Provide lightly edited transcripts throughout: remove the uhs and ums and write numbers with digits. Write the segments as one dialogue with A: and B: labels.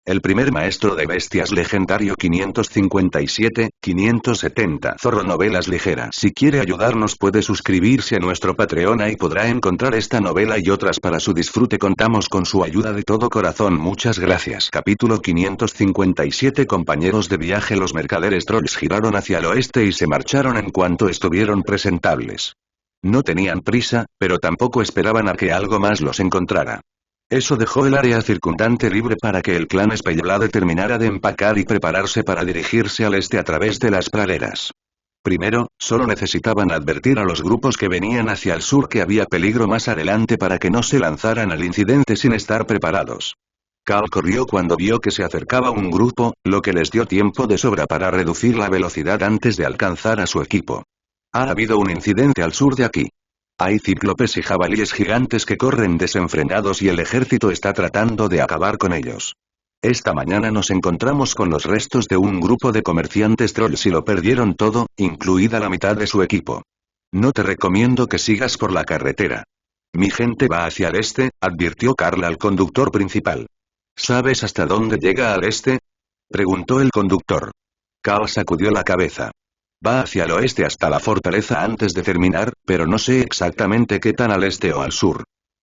A: El primer maestro de bestias legendario 557-570 Zorro Novelas Ligeras. Si quiere ayudarnos puede suscribirse a nuestro Patreon y podrá encontrar esta novela y otras para su disfrute. Contamos con su ayuda de todo corazón. Muchas gracias. Capítulo 557. Compañeros de viaje. Los mercaderes trolls giraron hacia el oeste y se marcharon en cuanto estuvieron presentables. No tenían prisa, pero tampoco esperaban a que algo más los encontrara. Eso dejó el área circundante libre para que el clan Spellblade terminara de empacar y prepararse para dirigirse al este a través de las praderas. Primero, solo necesitaban advertir a los grupos que venían hacia el sur que había peligro más adelante para que no se lanzaran al incidente sin estar preparados. Cal corrió cuando vio que se acercaba un grupo, lo que les dio tiempo de sobra para reducir la velocidad antes de alcanzar a su equipo. Ha habido un incidente al sur de aquí. Hay cíclopes y jabalíes gigantes que corren desenfrenados y el ejército está tratando de acabar con ellos. Esta mañana nos encontramos con los restos de un grupo de comerciantes trolls y lo perdieron todo, incluida la mitad de su equipo. No te recomiendo que sigas por la carretera. Mi gente va hacia el este, advirtió Carl al conductor principal. ¿Sabes hasta dónde llega al este?, preguntó el conductor. Carl sacudió la cabeza. Va hacia el oeste hasta la fortaleza antes de terminar, pero no sé exactamente qué tan al este o al sur.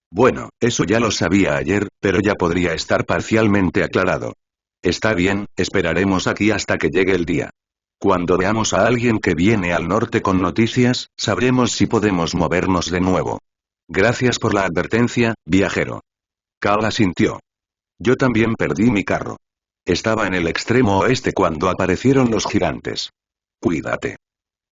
A: Bueno, eso ya lo sabía ayer, pero ya podría estar parcialmente aclarado. Está bien, esperaremos aquí hasta que llegue el día. Cuando veamos a alguien que viene al norte con noticias, sabremos si podemos movernos de nuevo. Gracias por la advertencia, viajero. Carl asintió. Yo también perdí mi carro. Estaba en el extremo oeste cuando aparecieron los gigantes. Cuídate.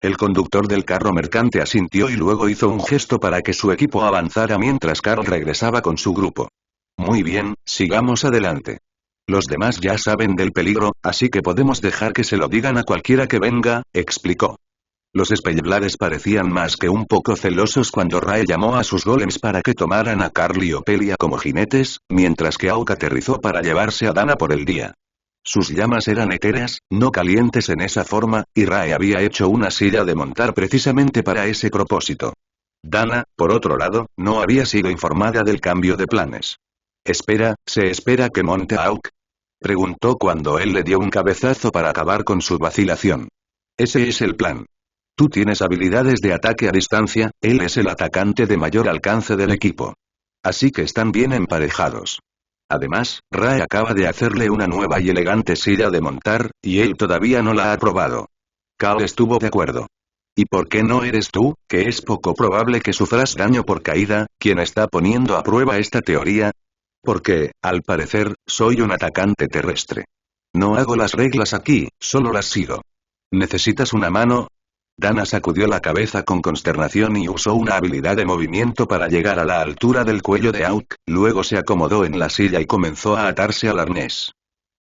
A: El conductor del carro mercante asintió y luego hizo un gesto para que su equipo avanzara mientras Carl regresaba con su grupo. Muy bien, sigamos adelante. Los demás ya saben del peligro, así que podemos dejar que se lo digan a cualquiera que venga, explicó. Los Spellblades parecían más que un poco celosos cuando Rae llamó a sus golems para que tomaran a Carl y Opelia como jinetes, mientras que Auk aterrizó para llevarse a Dana por el día. Sus llamas eran etéreas, no calientes en esa forma, y Rae había hecho una silla de montar precisamente para ese propósito. Dana, por otro lado, no había sido informada del cambio de planes. ¿Se espera que monte a Auk?, preguntó cuando él le dio un cabezazo para acabar con su vacilación. Ese es el plan. Tú tienes habilidades de ataque a distancia, él es el atacante de mayor alcance del equipo. Así que están bien emparejados. Además, Rae acaba de hacerle una nueva y elegante silla de montar, y él todavía no la ha probado. Cal estuvo de acuerdo. ¿Y por qué no eres tú, que es poco probable que sufras daño por caída, quien está poniendo a prueba esta teoría? Porque, al parecer, soy un atacante terrestre. No hago las reglas aquí, solo las sigo. ¿Necesitas una mano? Dana sacudió la cabeza con consternación y usó una habilidad de movimiento para llegar a la altura del cuello de Auk, luego se acomodó en la silla y comenzó a atarse al arnés.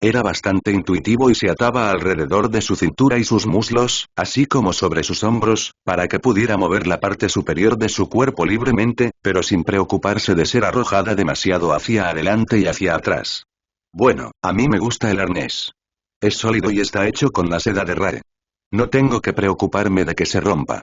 A: Era bastante intuitivo y se ataba alrededor de su cintura y sus muslos, así como sobre sus hombros, para que pudiera mover la parte superior de su cuerpo libremente, pero sin preocuparse de ser arrojada demasiado hacia adelante y hacia atrás. Bueno, a mí me gusta el arnés. Es sólido y está hecho con la seda de Rae. No tengo que preocuparme de que se rompa.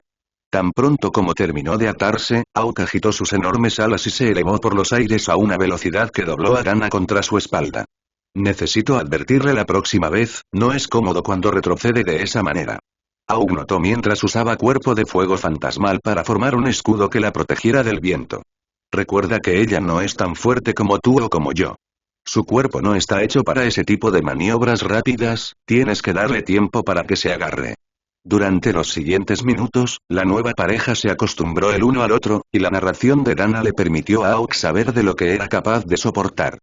A: Tan pronto como terminó de atarse, Auk agitó sus enormes alas y se elevó por los aires a una velocidad que dobló a Dana contra su espalda. Necesito advertirle la próxima vez, no es cómodo cuando retrocede de esa manera. Auk notó mientras usaba cuerpo de fuego fantasmal para formar un escudo que la protegiera del viento. Recuerda que ella no es tan fuerte como tú o como yo. Su cuerpo no está hecho para ese tipo de maniobras rápidas, tienes que darle tiempo para que se agarre. Durante los siguientes minutos, la nueva pareja se acostumbró el uno al otro, y la narración de Dana le permitió a Auk saber de lo que era capaz de soportar.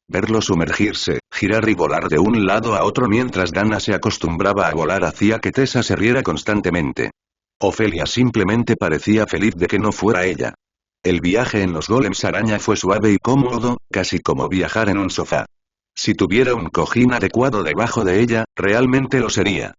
A: Verlo sumergirse, girar y volar de un lado a otro mientras Dana se acostumbraba a volar hacía que Tessa se riera constantemente. Ofelia simplemente parecía feliz de que no fuera ella. El viaje en los golems araña fue suave y cómodo, casi como viajar en un sofá. Si tuviera un cojín adecuado debajo de ella, realmente lo sería.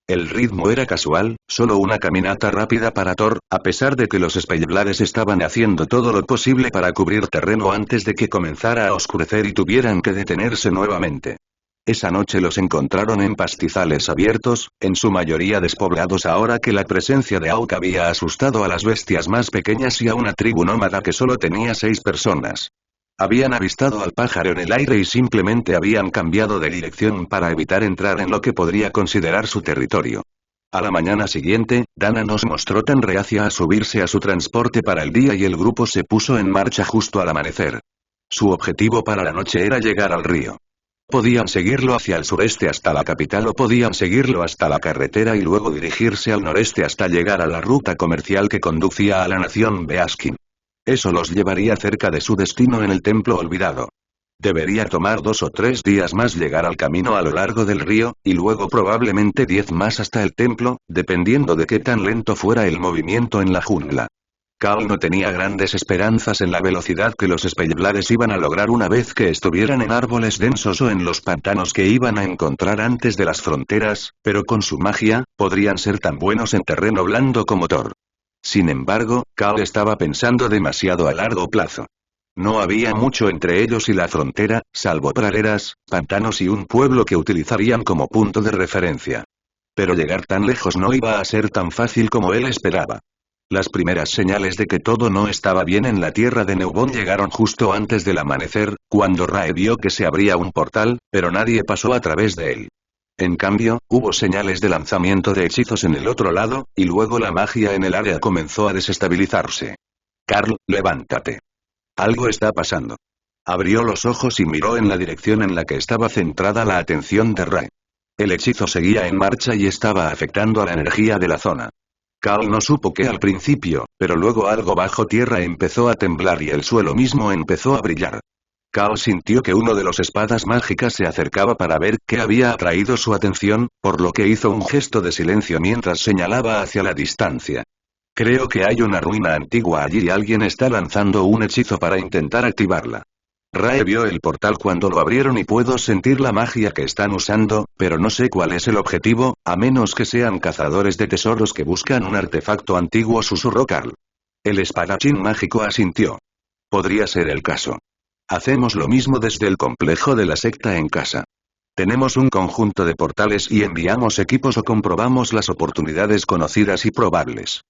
A: El ritmo era casual, solo una caminata rápida para Thor, a pesar de que los Spellblades estaban haciendo todo lo posible para cubrir terreno antes de que comenzara a oscurecer y tuvieran que detenerse nuevamente. Esa noche los encontraron en pastizales abiertos, en su mayoría despoblados ahora que la presencia de Auk había asustado a las bestias más pequeñas y a una tribu nómada que solo tenía 6 personas. Habían avistado al pájaro en el aire y simplemente habían cambiado de dirección para evitar entrar en lo que podría considerar su territorio. A la mañana siguiente, Dana nos mostró tan reacia a subirse a su transporte para el día y el grupo se puso en marcha justo al amanecer. Su objetivo para la noche era llegar al río. Podían seguirlo hacia el sureste hasta la capital o podían seguirlo hasta la carretera y luego dirigirse al noreste hasta llegar a la ruta comercial que conducía a la nación Beaskin. Eso los llevaría cerca de su destino en el templo olvidado. Debería tomar 2 o 3 días más llegar al camino a lo largo del río, y luego probablemente 10 más hasta el templo, dependiendo de qué tan lento fuera el movimiento en la jungla. Cal no tenía grandes esperanzas en la velocidad que los Spellblades iban a lograr una vez que estuvieran en árboles densos o en los pantanos que iban a encontrar antes de las fronteras, pero con su magia, podrían ser tan buenos en terreno blando como Thor. Sin embargo, Cal estaba pensando demasiado a largo plazo. No había mucho entre ellos y la frontera, salvo praderas, pantanos y un pueblo que utilizarían como punto de referencia. Pero llegar tan lejos no iba a ser tan fácil como él esperaba. Las primeras señales de que todo no estaba bien en la tierra de Neubon llegaron justo antes del amanecer, cuando Rae vio que se abría un portal, pero nadie pasó a través de él. En cambio, hubo señales de lanzamiento de hechizos en el otro lado, y luego la magia en el área comenzó a desestabilizarse. Carl, levántate. Algo está pasando. Abrió los ojos y miró en la dirección en la que estaba centrada la atención de Rae. El hechizo seguía en marcha y estaba afectando a la energía de la zona. Carl no supo qué al principio, pero luego algo bajo tierra empezó a temblar y el suelo mismo empezó a brillar. Carl sintió que uno de los espadas mágicas se acercaba para ver qué había atraído su atención, por lo que hizo un gesto de silencio mientras señalaba hacia la distancia. Creo que hay una ruina antigua allí y alguien está lanzando un hechizo para intentar activarla. Rae vio el portal cuando lo abrieron y puedo sentir la magia que están usando, pero no sé cuál es el objetivo, a menos que sean cazadores de tesoros que buscan un artefacto antiguo, susurró Carl. El espadachín mágico asintió. Podría ser el caso. Hacemos lo mismo desde el complejo de la secta en casa. Tenemos un conjunto de portales y enviamos equipos o comprobamos las oportunidades conocidas y probables.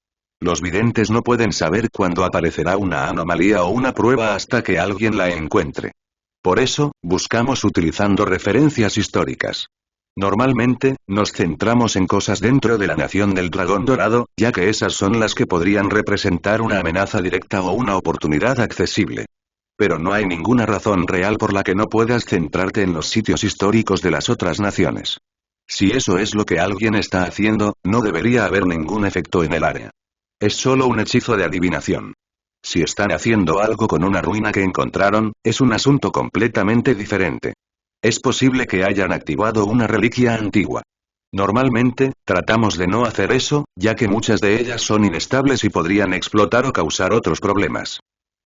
A: Los videntes no pueden saber cuándo aparecerá una anomalía o una prueba hasta que alguien la encuentre. Por eso, buscamos utilizando referencias históricas. Normalmente, nos centramos en cosas dentro de la nación del dragón dorado, ya que esas son las que podrían representar una amenaza directa o una oportunidad accesible. Pero no hay ninguna razón real por la que no puedas centrarte en los sitios históricos de las otras naciones. Si eso es lo que alguien está haciendo, no debería haber ningún efecto en el área. Es solo un hechizo de adivinación. Si están haciendo algo con una ruina que encontraron, es un asunto completamente diferente. Es posible que hayan activado una reliquia antigua. Normalmente, tratamos de no hacer eso, ya que muchas de ellas son inestables y podrían explotar o causar otros problemas.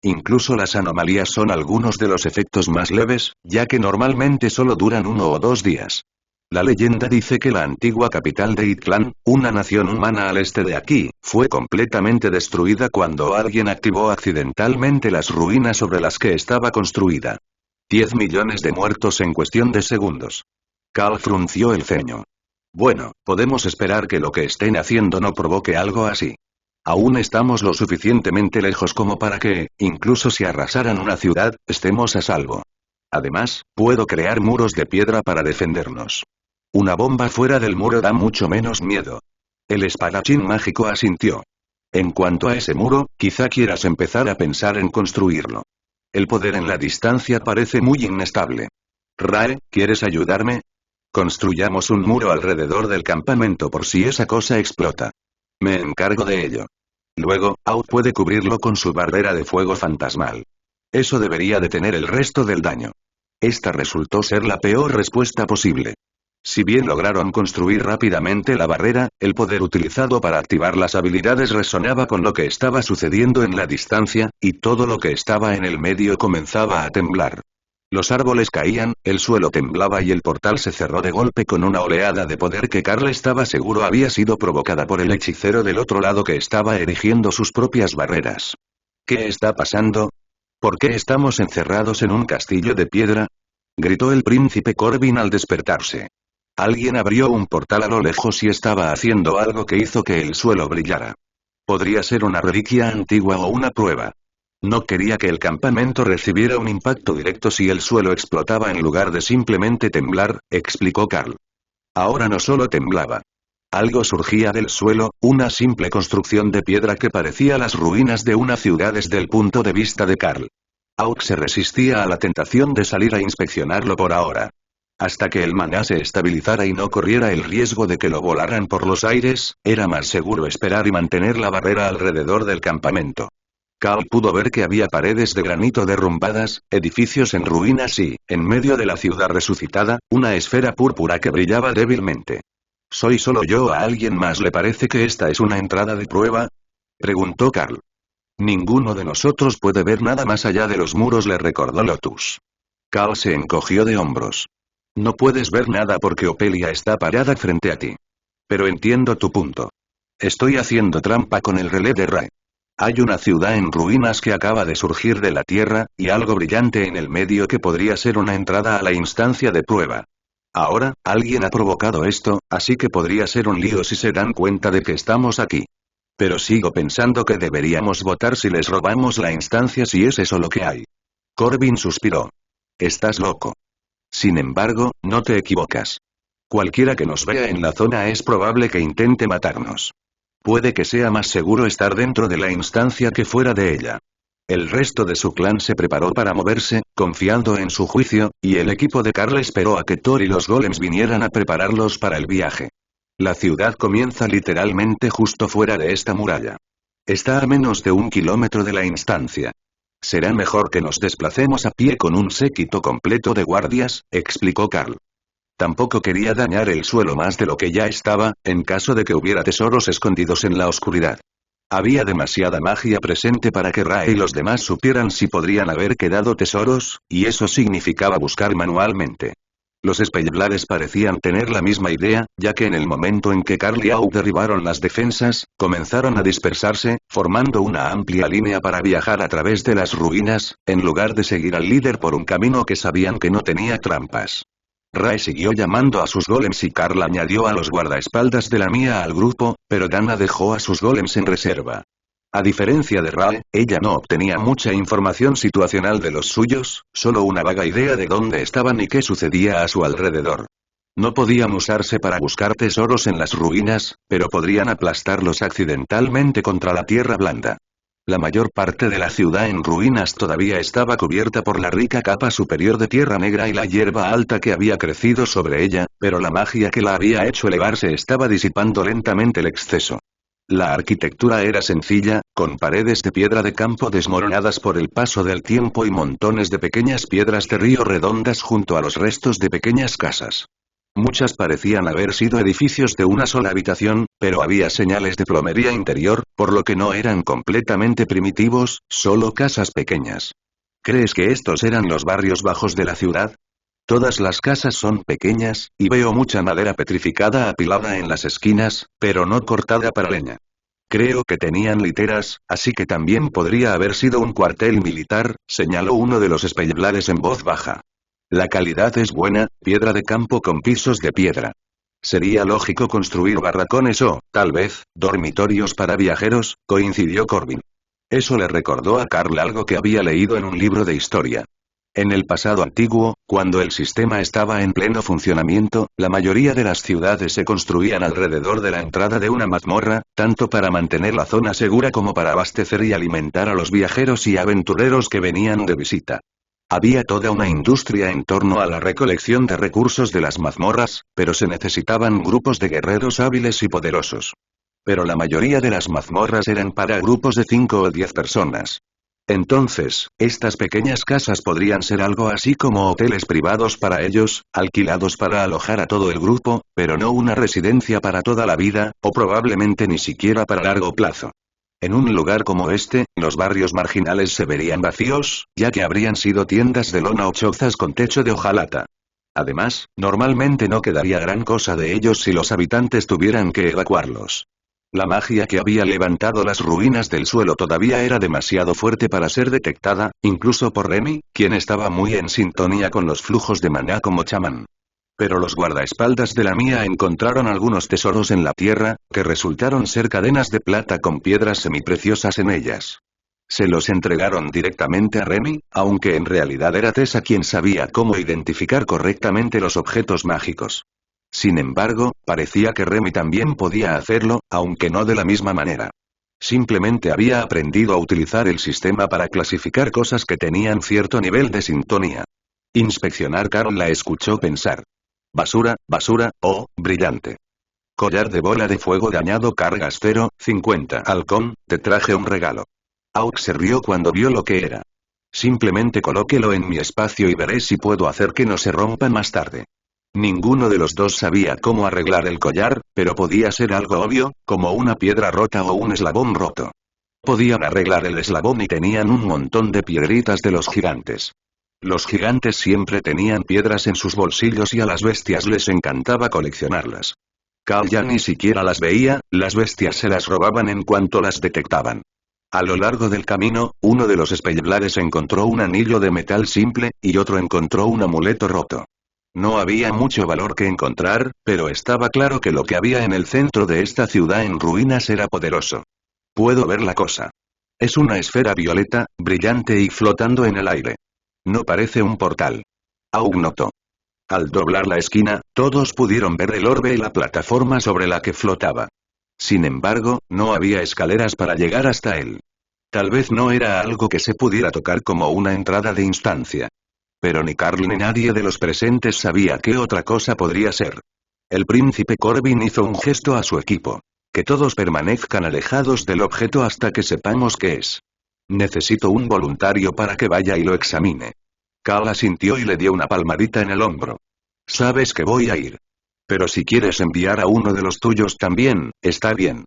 A: Incluso las anomalías son algunos de los efectos más leves, ya que normalmente solo duran 1 o 2 días. La leyenda dice que la antigua capital de Itlan, una nación humana al este de aquí, fue completamente destruida cuando alguien activó accidentalmente las ruinas sobre las que estaba construida. 10 millones de muertos en cuestión de segundos. Carl frunció el ceño. Bueno, podemos esperar que lo que estén haciendo no provoque algo así. Aún estamos lo suficientemente lejos como para que, incluso si arrasaran una ciudad, estemos a salvo. Además, puedo crear muros de piedra para defendernos. Una bomba fuera del muro da mucho menos miedo. El espadachín mágico asintió. En cuanto a ese muro, quizá quieras empezar a pensar en construirlo. El poder en la distancia parece muy inestable. Rae, ¿quieres ayudarme? Construyamos un muro alrededor del campamento por si esa cosa explota. Me encargo de ello. Luego, Out puede cubrirlo con su barrera de fuego fantasmal. Eso debería detener el resto del daño. Esta resultó ser la peor respuesta posible. Si bien lograron construir rápidamente la barrera, el poder utilizado para activar las habilidades resonaba con lo que estaba sucediendo en la distancia, y todo lo que estaba en el medio comenzaba a temblar. Los árboles caían, el suelo temblaba y el portal se cerró de golpe con una oleada de poder que Carl estaba seguro había sido provocada por el hechicero del otro lado que estaba erigiendo sus propias barreras. ¿Qué está pasando? ¿Por qué estamos encerrados en un castillo de piedra? Gritó el príncipe Corbin al despertarse. Alguien abrió un portal a lo lejos y estaba haciendo algo que hizo que el suelo brillara. Podría ser una reliquia antigua o una prueba. No quería que el campamento recibiera un impacto directo si el suelo explotaba en lugar de simplemente temblar, explicó Carl. Ahora no solo temblaba. Algo surgía del suelo, una simple construcción de piedra que parecía las ruinas de una ciudad desde el punto de vista de Carl. Auk se resistía a la tentación de salir a inspeccionarlo por ahora. Hasta que el maná se estabilizara y no corriera el riesgo de que lo volaran por los aires, era más seguro esperar y mantener la barrera alrededor del campamento. Carl pudo ver que había paredes de granito derrumbadas, edificios en ruinas y, en medio de la ciudad resucitada, una esfera púrpura que brillaba débilmente. ¿Soy solo yo o a alguien más le parece que esta es una entrada de prueba? Preguntó Carl. Ninguno de nosotros puede ver nada más allá de los muros, le recordó Lotus. Carl se encogió de hombros. No puedes ver nada porque Opelia está parada frente a ti. Pero entiendo tu punto. Estoy haciendo trampa con el relé de Rae. Hay una ciudad en ruinas que acaba de surgir de la tierra, y algo brillante en el medio que podría ser una entrada a la instancia de prueba. Ahora, alguien ha provocado esto, así que podría ser un lío si se dan cuenta de que estamos aquí. Pero sigo pensando que deberíamos votar si les robamos la instancia si es eso lo que hay. Corbin suspiró. Estás loco. Sin embargo, no te equivocas. Cualquiera que nos vea en la zona es probable que intente matarnos. Puede que sea más seguro estar dentro de la instancia que fuera de ella. El resto de su clan se preparó para moverse, confiando en su juicio, y el equipo de Carl esperó a que Thor y los golems vinieran a prepararlos para el viaje. La ciudad comienza literalmente justo fuera de esta muralla. Está a menos de 1 kilómetro de la instancia. Será mejor que nos desplacemos a pie con un séquito completo de guardias, explicó Carl. Tampoco quería dañar el suelo más de lo que ya estaba, en caso de que hubiera tesoros escondidos en la oscuridad. Había demasiada magia presente para que Rae y los demás supieran si podrían haber quedado tesoros, y eso significaba buscar manualmente. Los Spellblades parecían tener la misma idea, ya que en el momento en que Carl y Auk derribaron las defensas, comenzaron a dispersarse, formando una amplia línea para viajar a través de las ruinas, en lugar de seguir al líder por un camino que sabían que no tenía trampas. Rae siguió llamando a sus golems y Carl añadió a los guardaespaldas de la mía al grupo, pero Dana dejó a sus golems en reserva. A diferencia de Rae, ella no obtenía mucha información situacional de los suyos, solo una vaga idea de dónde estaban y qué sucedía a su alrededor. No podían usarse para buscar tesoros en las ruinas, pero podrían aplastarlos accidentalmente contra la tierra blanda. La mayor parte de la ciudad en ruinas todavía estaba cubierta por la rica capa superior de tierra negra y la hierba alta que había crecido sobre ella, pero la magia que la había hecho elevarse estaba disipando lentamente el exceso. La arquitectura era sencilla, con paredes de piedra de campo desmoronadas por el paso del tiempo y montones de pequeñas piedras de río redondas junto a los restos de pequeñas casas. Muchas parecían haber sido edificios de una sola habitación, pero había señales de plomería interior, por lo que no eran completamente primitivos, solo casas pequeñas. ¿Crees que estos eran los barrios bajos de la ciudad? Todas las casas son pequeñas, y veo mucha madera petrificada apilada en las esquinas, pero no cortada para leña. Creo que tenían literas, así que también podría haber sido un cuartel militar, señaló uno de los Spellblades en voz baja. La calidad es buena, piedra de campo con pisos de piedra. Sería lógico construir barracones o, tal vez, dormitorios para viajeros, coincidió Corbin. Eso le recordó a Carl algo que había leído en un libro de historia. En el pasado antiguo, cuando el sistema estaba en pleno funcionamiento, la mayoría de las ciudades se construían alrededor de la entrada de una mazmorra, tanto para mantener la zona segura como para abastecer y alimentar a los viajeros y aventureros que venían de visita. Había toda una industria en torno a la recolección de recursos de las mazmorras, pero se necesitaban grupos de guerreros hábiles y poderosos. Pero la mayoría de las mazmorras eran para grupos de 5 o 10 personas. Entonces, estas pequeñas casas podrían ser algo así como hoteles privados para ellos, alquilados para alojar a todo el grupo, pero no una residencia para toda la vida, o probablemente ni siquiera para largo plazo. En un lugar como este, los barrios marginales se verían vacíos, ya que habrían sido tiendas de lona o chozas con techo de hojalata. Además, normalmente no quedaría gran cosa de ellos si los habitantes tuvieran que evacuarlos. La magia que había levantado las ruinas del suelo todavía era demasiado fuerte para ser detectada, incluso por Remy, quien estaba muy en sintonía con los flujos de maná como chamán. Pero los guardaespaldas de la mía encontraron algunos tesoros en la tierra, que resultaron ser cadenas de plata con piedras semipreciosas en ellas. Se los entregaron directamente a Remy, aunque en realidad era Tessa quien sabía cómo identificar correctamente los objetos mágicos. Sin embargo, parecía que Remy también podía hacerlo, aunque no de la misma manera. Simplemente había aprendido a utilizar el sistema para clasificar cosas que tenían cierto nivel de sintonía. Inspeccionar. Carl la escuchó pensar. Basura, basura, oh, brillante. Collar de bola de fuego dañado. Cargas 0,50. Halcón, te traje un regalo. Auk se rió cuando vio lo que era. Simplemente colóquelo en mi espacio y veré si puedo hacer que no se rompa más tarde. Ninguno de los dos sabía cómo arreglar el collar, pero podía ser algo obvio, como una piedra rota o un eslabón roto. Podían arreglar el eslabón y tenían un montón de piedritas de los gigantes. Los gigantes siempre tenían piedras en sus bolsillos y a las bestias les encantaba coleccionarlas. Carl ya ni siquiera las veía, las bestias se las robaban en cuanto las detectaban. A lo largo del camino, uno de los Spellblades encontró un anillo de metal simple, y otro encontró un amuleto roto. No había mucho valor que encontrar, pero estaba claro que lo que había en el centro de esta ciudad en ruinas era poderoso. Puedo ver la cosa. Es una esfera violeta, brillante y flotando en el aire. No parece un portal. Aug notó. Al doblar la esquina, todos pudieron ver el orbe y la plataforma sobre la que flotaba. Sin embargo, no había escaleras para llegar hasta él. Tal vez no era algo que se pudiera tocar como una entrada de instancia. Pero ni Carl ni nadie de los presentes sabía qué otra cosa podría ser. El príncipe Corbin hizo un gesto a su equipo. Que todos permanezcan alejados del objeto hasta que sepamos qué es. Necesito un voluntario para que vaya y lo examine. Carl asintió y le dio una palmadita en el hombro. Sabes que voy a ir. Pero si quieres enviar a uno de los tuyos también, está bien.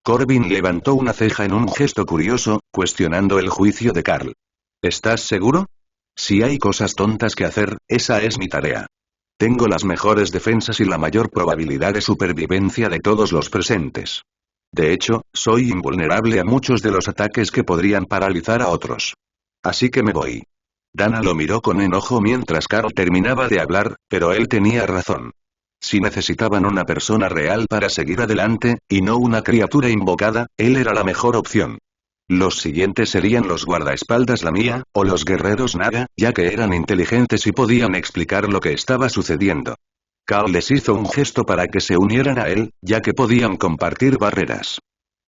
A: Corbin levantó una ceja en un gesto curioso, cuestionando el juicio de Carl. ¿Estás seguro? Si hay cosas tontas que hacer, esa es mi tarea. Tengo las mejores defensas y la mayor probabilidad de supervivencia de todos los presentes. De hecho, soy invulnerable a muchos de los ataques que podrían paralizar a otros. Así que me voy. Dana lo miró con enojo mientras Carl terminaba de hablar, pero él tenía razón. Si necesitaban una persona real para seguir adelante, y no una criatura invocada, él era la mejor opción. Los siguientes serían los guardaespaldas Lamia, o los guerreros Naga, ya que eran inteligentes y podían explicar lo que estaba sucediendo. Carl les hizo un gesto para que se unieran a él, ya que podían compartir barreras.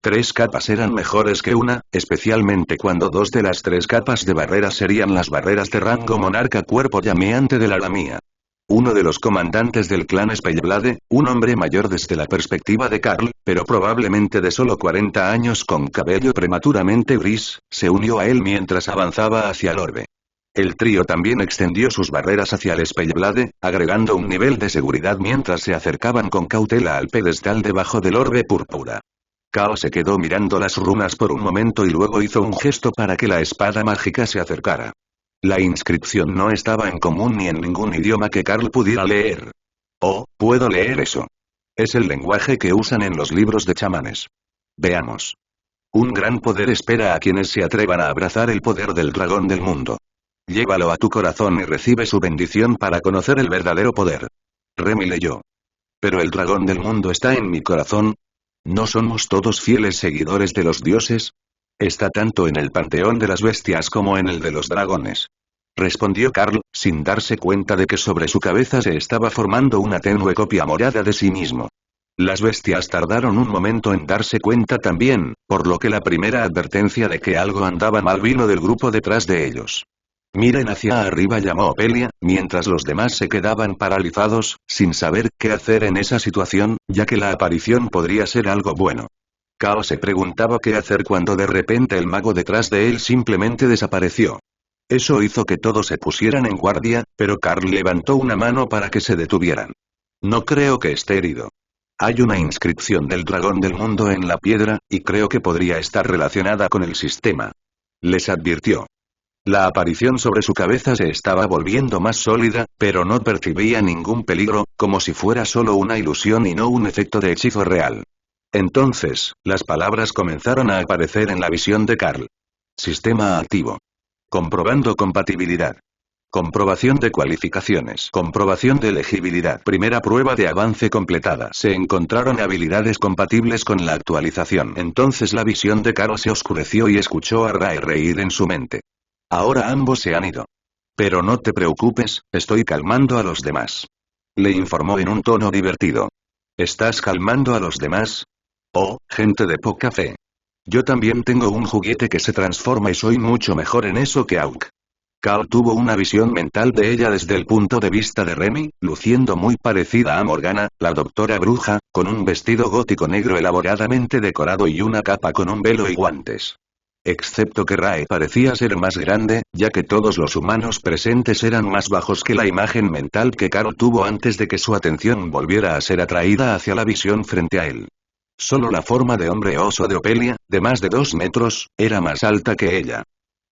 A: 3 capas eran mejores que una, especialmente cuando 2 de las 3 capas de barreras serían las barreras de rango monarca cuerpo llameante de la Lamia. Uno de los comandantes del clan Spellblade, un hombre mayor desde la perspectiva de Carl, pero probablemente de solo 40 años con cabello prematuramente gris, se unió a él mientras avanzaba hacia el orbe. El trío también extendió sus barreras hacia el Spellblade, agregando un nivel de seguridad mientras se acercaban con cautela al pedestal debajo del orbe púrpura. Carl se quedó mirando las runas por un momento y luego hizo un gesto para que la espada mágica se acercara. La inscripción no estaba en común ni en ningún idioma que Carl pudiera leer. Oh, puedo leer eso. Es el lenguaje que usan en los libros de chamanes. Veamos. Un gran poder espera a quienes se atrevan a abrazar el poder del dragón del mundo. Llévalo a tu corazón y recibe su bendición para conocer el verdadero poder. Remy leyó. Pero el dragón del mundo está en mi corazón. ¿No somos todos fieles seguidores de los dioses? Está tanto en el panteón de las bestias como en el de los dragones. Respondió Carl, sin darse cuenta de que sobre su cabeza se estaba formando una tenue copia morada de sí mismo. Las bestias tardaron un momento en darse cuenta también, por lo que la primera advertencia de que algo andaba mal vino del grupo detrás de ellos. Miren hacia arriba, llamó Opelia, mientras los demás se quedaban paralizados, sin saber qué hacer en esa situación, ya que la aparición podría ser algo bueno. Cao se preguntaba qué hacer cuando de repente el mago detrás de él simplemente desapareció. Eso hizo que todos se pusieran en guardia, pero Carl levantó una mano para que se detuvieran. No creo que esté herido. Hay una inscripción del dragón del mundo en la piedra, y creo que podría estar relacionada con el sistema. Les advirtió. La aparición sobre su cabeza se estaba volviendo más sólida, pero no percibía ningún peligro, como si fuera solo una ilusión y no un efecto de hechizo real. Entonces, las palabras comenzaron a aparecer en la visión de Carl. Sistema activo. Comprobando compatibilidad. Comprobación de cualificaciones. Comprobación de elegibilidad. Primera prueba de avance completada. Se encontraron habilidades compatibles con la actualización. Entonces la visión de Carl se oscureció y escuchó a Rae reír en su mente. Ahora ambos se han ido. Pero no te preocupes, estoy calmando a los demás. Le informó en un tono divertido. ¿Estás calmando a los demás? Oh, gente de poca fe. Yo también tengo un juguete que se transforma y soy mucho mejor en eso que Auk. Carl tuvo una visión mental de ella desde el punto de vista de Remy, luciendo muy parecida a Morgana, la doctora bruja, con un vestido gótico negro elaboradamente decorado y una capa con un velo y guantes. Excepto que Rae parecía ser más grande, ya que todos los humanos presentes eran más bajos que la imagen mental que Carl tuvo antes de que su atención volviera a ser atraída hacia la visión frente a él. Solo la forma de hombre oso de Opelia, de más de 2 metros, era más alta que ella.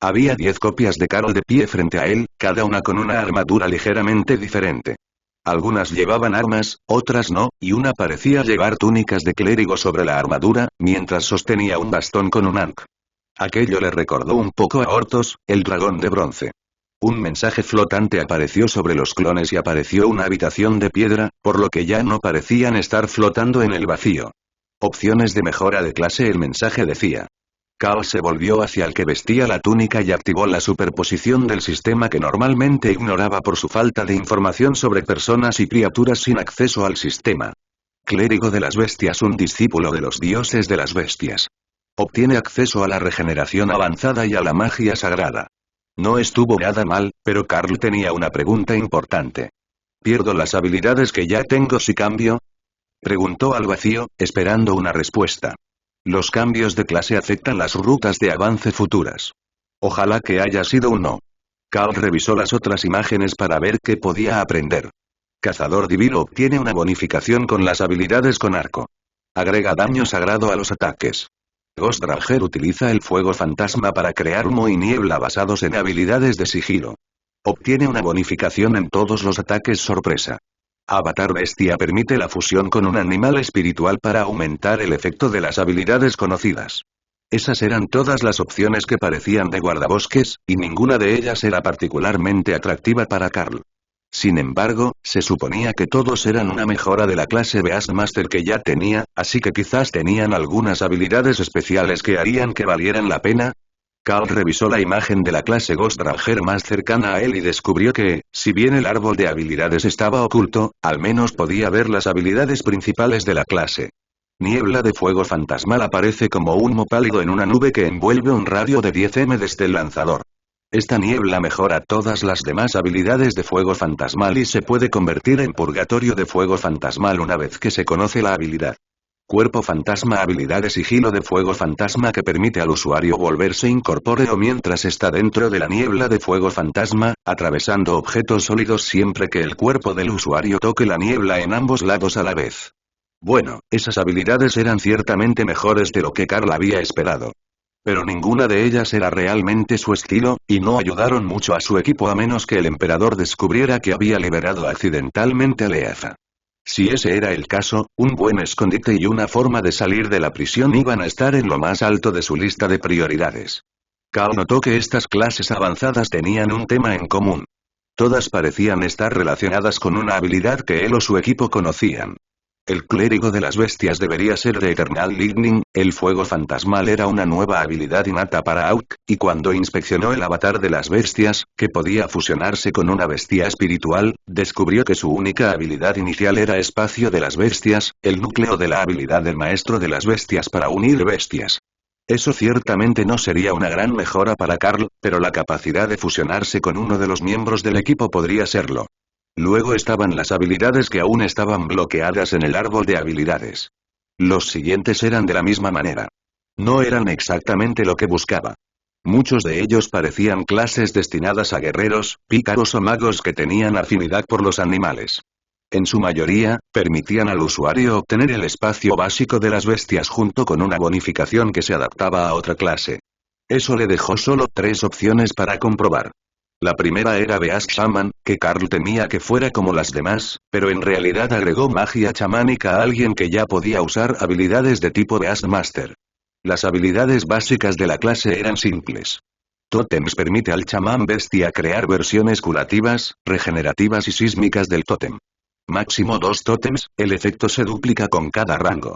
A: Había 10 copias de Carl de pie frente a él, cada una con una armadura ligeramente diferente. Algunas llevaban armas, otras no, y una parecía llevar túnicas de clérigo sobre la armadura, mientras sostenía un bastón con un ankh. Aquello le recordó un poco a Orthos, el dragón de bronce. Un mensaje flotante apareció sobre los clones y apareció una habitación de piedra, por lo que ya no parecían estar flotando en el vacío. Opciones de mejora de clase, el mensaje decía. Carl se volvió hacia el que vestía la túnica y activó la superposición del sistema que normalmente ignoraba por su falta de información sobre personas y criaturas sin acceso al sistema. Clérigo de las bestias, un discípulo de los dioses de las bestias. Obtiene acceso a la regeneración avanzada y a la magia sagrada. No estuvo nada mal, pero Carl tenía una pregunta importante. ¿Pierdo las habilidades que ya tengo si cambio? Preguntó al vacío, esperando una respuesta. Los cambios de clase afectan las rutas de avance futuras. Ojalá que haya sido un no. Carl revisó las otras imágenes para ver qué podía aprender. Cazador divino obtiene una bonificación con las habilidades con arco. Agrega daño sagrado a los ataques. Ghost Ranger utiliza el fuego fantasma para crear humo y niebla basados en habilidades de sigilo. Obtiene una bonificación en todos los ataques sorpresa. Avatar Bestia permite la fusión con un animal espiritual para aumentar el efecto de las habilidades conocidas. Esas eran todas las opciones que parecían de guardabosques, y ninguna de ellas era particularmente atractiva para Carl. Sin embargo, se suponía que todos eran una mejora de la clase Beastmaster que ya tenía, así que quizás tenían algunas habilidades especiales que harían que valieran la pena. Carl revisó la imagen de la clase Ghost Ranger más cercana a él y descubrió que, si bien el árbol de habilidades estaba oculto, al menos podía ver las habilidades principales de la clase. Niebla de fuego fantasmal aparece como un humo pálido en una nube que envuelve un radio de 10 m desde el lanzador. Esta niebla mejora todas las demás habilidades de fuego fantasmal y se puede convertir en purgatorio de fuego fantasmal una vez que se conoce la habilidad. Cuerpo fantasma, habilidad de sigilo de fuego fantasma que permite al usuario volverse incorpóreo mientras está dentro de la niebla de fuego fantasma, atravesando objetos sólidos siempre que el cuerpo del usuario toque la niebla en ambos lados a la vez. Bueno, esas habilidades eran ciertamente mejores de lo que Carl había esperado. Pero ninguna de ellas era realmente su estilo, y no ayudaron mucho a su equipo a menos que el emperador descubriera que había liberado accidentalmente a Leaza. Si ese era el caso, un buen escondite y una forma de salir de la prisión iban a estar en lo más alto de su lista de prioridades. Carl notó que estas clases avanzadas tenían un tema en común. Todas parecían estar relacionadas con una habilidad que él o su equipo conocían. El clérigo de las bestias debería ser de Eternal Lightning, el fuego fantasmal era una nueva habilidad innata para Auk, y cuando inspeccionó el avatar de las bestias, que podía fusionarse con una bestia espiritual, descubrió que su única habilidad inicial era espacio de las bestias, el núcleo de la habilidad del maestro de las bestias para unir bestias. Eso ciertamente no sería una gran mejora para Carl, pero la capacidad de fusionarse con uno de los miembros del equipo podría serlo. Luego estaban las habilidades que aún estaban bloqueadas en el árbol de habilidades. Los siguientes eran de la misma manera. No eran exactamente lo que buscaba. Muchos de ellos parecían clases destinadas a guerreros, pícaros o magos que tenían afinidad por los animales. En su mayoría, permitían al usuario obtener el espacio básico de las bestias junto con una bonificación que se adaptaba a otra clase. Eso le dejó solo 3 opciones para comprobar. La primera era Beast Shaman, que Carl temía que fuera como las demás, pero en realidad agregó magia chamánica a alguien que ya podía usar habilidades de tipo Beastmaster. Las habilidades básicas de la clase eran simples. Tótems permite al chamán bestia crear versiones curativas, regenerativas y sísmicas del tótem. Máximo 2 tótems, el efecto se duplica con cada rango.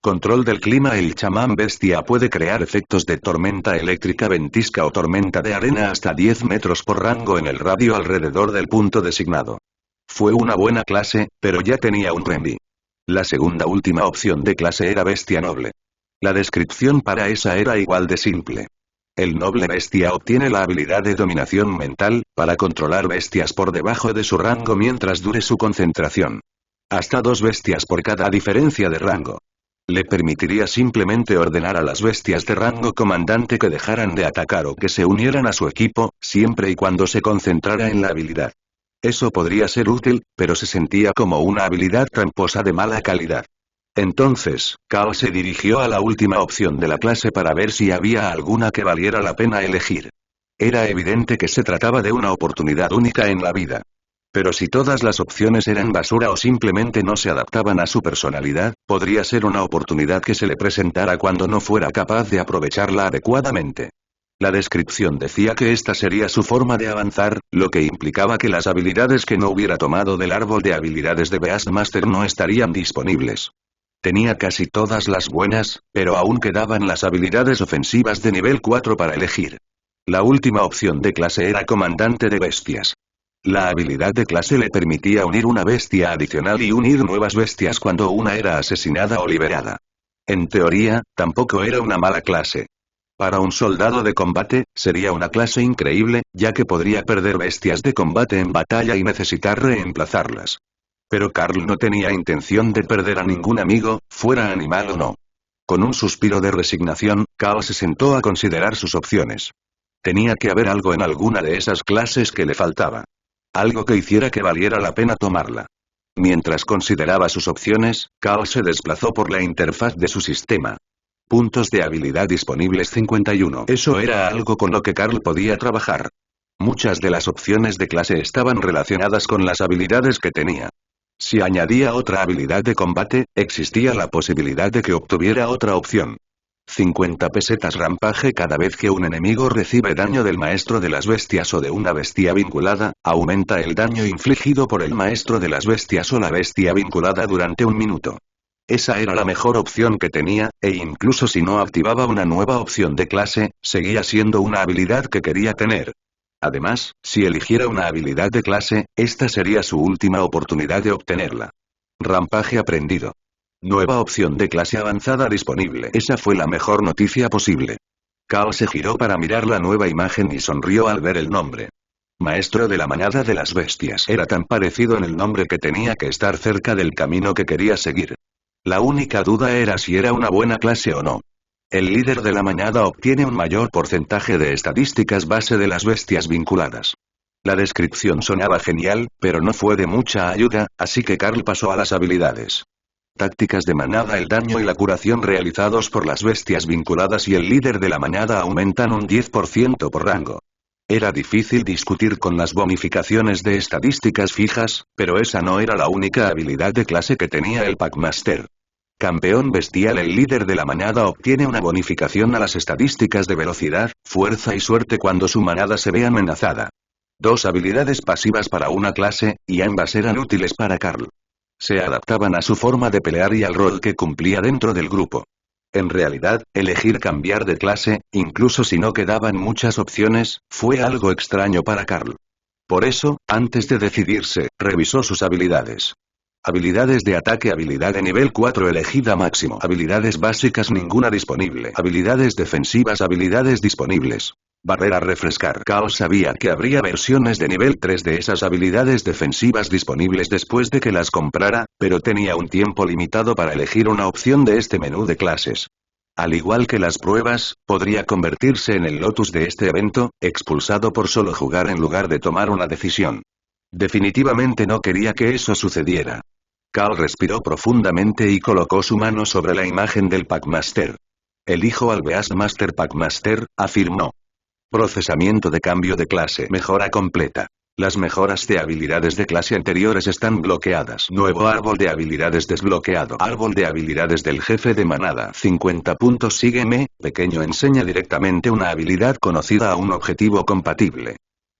A: Control del clima. El chamán bestia puede crear efectos de tormenta eléctrica ventisca o tormenta de arena hasta 10 metros por rango en el radio alrededor del punto designado. Fue una buena clase, pero ya tenía un Renbi. La segunda última opción de clase era bestia noble. La descripción para esa era igual de simple. El noble bestia obtiene la habilidad de dominación mental, para controlar bestias por debajo de su rango mientras dure su concentración. Hasta 2 bestias por cada diferencia de rango. Le permitiría simplemente ordenar a las bestias de rango comandante que dejaran de atacar o que se unieran a su equipo, siempre y cuando se concentrara en la habilidad. Eso podría ser útil, pero se sentía como una habilidad tramposa de mala calidad. Entonces, Kao se dirigió a la última opción de la clase para ver si había alguna que valiera la pena elegir. Era evidente que se trataba de una oportunidad única en la vida. Pero si todas las opciones eran basura o simplemente no se adaptaban a su personalidad, podría ser una oportunidad que se le presentara cuando no fuera capaz de aprovecharla adecuadamente. La descripción decía que esta sería su forma de avanzar, lo que implicaba que las habilidades que no hubiera tomado del árbol de habilidades de Beastmaster no estarían disponibles. Tenía casi todas las buenas, pero aún quedaban las habilidades ofensivas de nivel 4 para elegir. La última opción de clase era comandante de bestias. La habilidad de clase le permitía unir una bestia adicional y unir nuevas bestias cuando una era asesinada o liberada. En teoría, tampoco era una mala clase. Para un soldado de combate, sería una clase increíble, ya que podría perder bestias de combate en batalla y necesitar reemplazarlas. Pero Carl no tenía intención de perder a ningún amigo, fuera animal o no. Con un suspiro de resignación, Kao se sentó a considerar sus opciones. Tenía que haber algo en alguna de esas clases que le faltaba. Algo que hiciera que valiera la pena tomarla. Mientras consideraba sus opciones, Kao se desplazó por la interfaz de su sistema. Puntos de habilidad disponibles 51. Eso era algo con lo que Carl podía trabajar. Muchas de las opciones de clase estaban relacionadas con las habilidades que tenía. Si añadía otra habilidad de combate, existía la posibilidad de que obtuviera otra opción. 50 pesetas rampaje. Cada vez que un enemigo recibe daño del maestro de las bestias o de una bestia vinculada, aumenta el daño infligido por el maestro de las bestias o la bestia vinculada durante 1 minuto. Esa era la mejor opción que tenía, e incluso si no activaba una nueva opción de clase, seguía siendo una habilidad que quería tener. Además, si eligiera una habilidad de clase, esta sería su última oportunidad de obtenerla. Rampaje aprendido. Nueva opción de clase avanzada disponible. Esa fue la mejor noticia posible. Kao se giró para mirar la nueva imagen y sonrió al ver el nombre. Maestro de la manada de las bestias. Era tan parecido en el nombre que tenía que estar cerca del camino que quería seguir. La única duda era si era una buena clase o no. El líder de la manada obtiene un mayor porcentaje de estadísticas base de las bestias vinculadas. La descripción sonaba genial, pero no fue de mucha ayuda, así que Carl pasó a las habilidades. Tácticas de manada. El daño y la curación realizados por las bestias vinculadas y el líder de la manada aumentan un 10% por rango. Era difícil discutir con las bonificaciones de estadísticas fijas, pero esa no era la única habilidad de clase que tenía el Packmaster. Campeón bestial. El líder de la manada obtiene una bonificación a las estadísticas de velocidad, fuerza y suerte cuando su manada se ve amenazada. 2 habilidades pasivas para una clase, y ambas eran útiles para Carl. Se adaptaban a su forma de pelear y al rol que cumplía dentro del grupo. En realidad, elegir cambiar de clase, incluso si no quedaban muchas opciones, fue algo extraño para Carl. Por eso, antes de decidirse, revisó sus habilidades. Habilidades de ataque. Habilidad de nivel 4 elegida máximo. Habilidades básicas. Ninguna disponible. Habilidades defensivas. Habilidades disponibles. Barrera refrescar. Kao sabía que habría versiones de nivel 3 de esas habilidades defensivas disponibles después de que las comprara, pero tenía un tiempo limitado para elegir una opción de este menú de clases. Al igual que las pruebas, podría convertirse en el Lotus de este evento, expulsado por solo jugar en lugar de tomar una decisión. Definitivamente no quería que eso sucediera. Kao respiró profundamente y colocó su mano sobre la imagen del Packmaster. Elijo al Beastmaster Packmaster, afirmó. Procesamiento de cambio de clase. Mejora completa. Las mejoras de habilidades de clase anteriores están bloqueadas. Nuevo árbol de habilidades desbloqueado. Árbol de habilidades del jefe de manada. 50 puntos. Sígueme, pequeño. Enseña directamente una habilidad conocida a un objetivo compatible.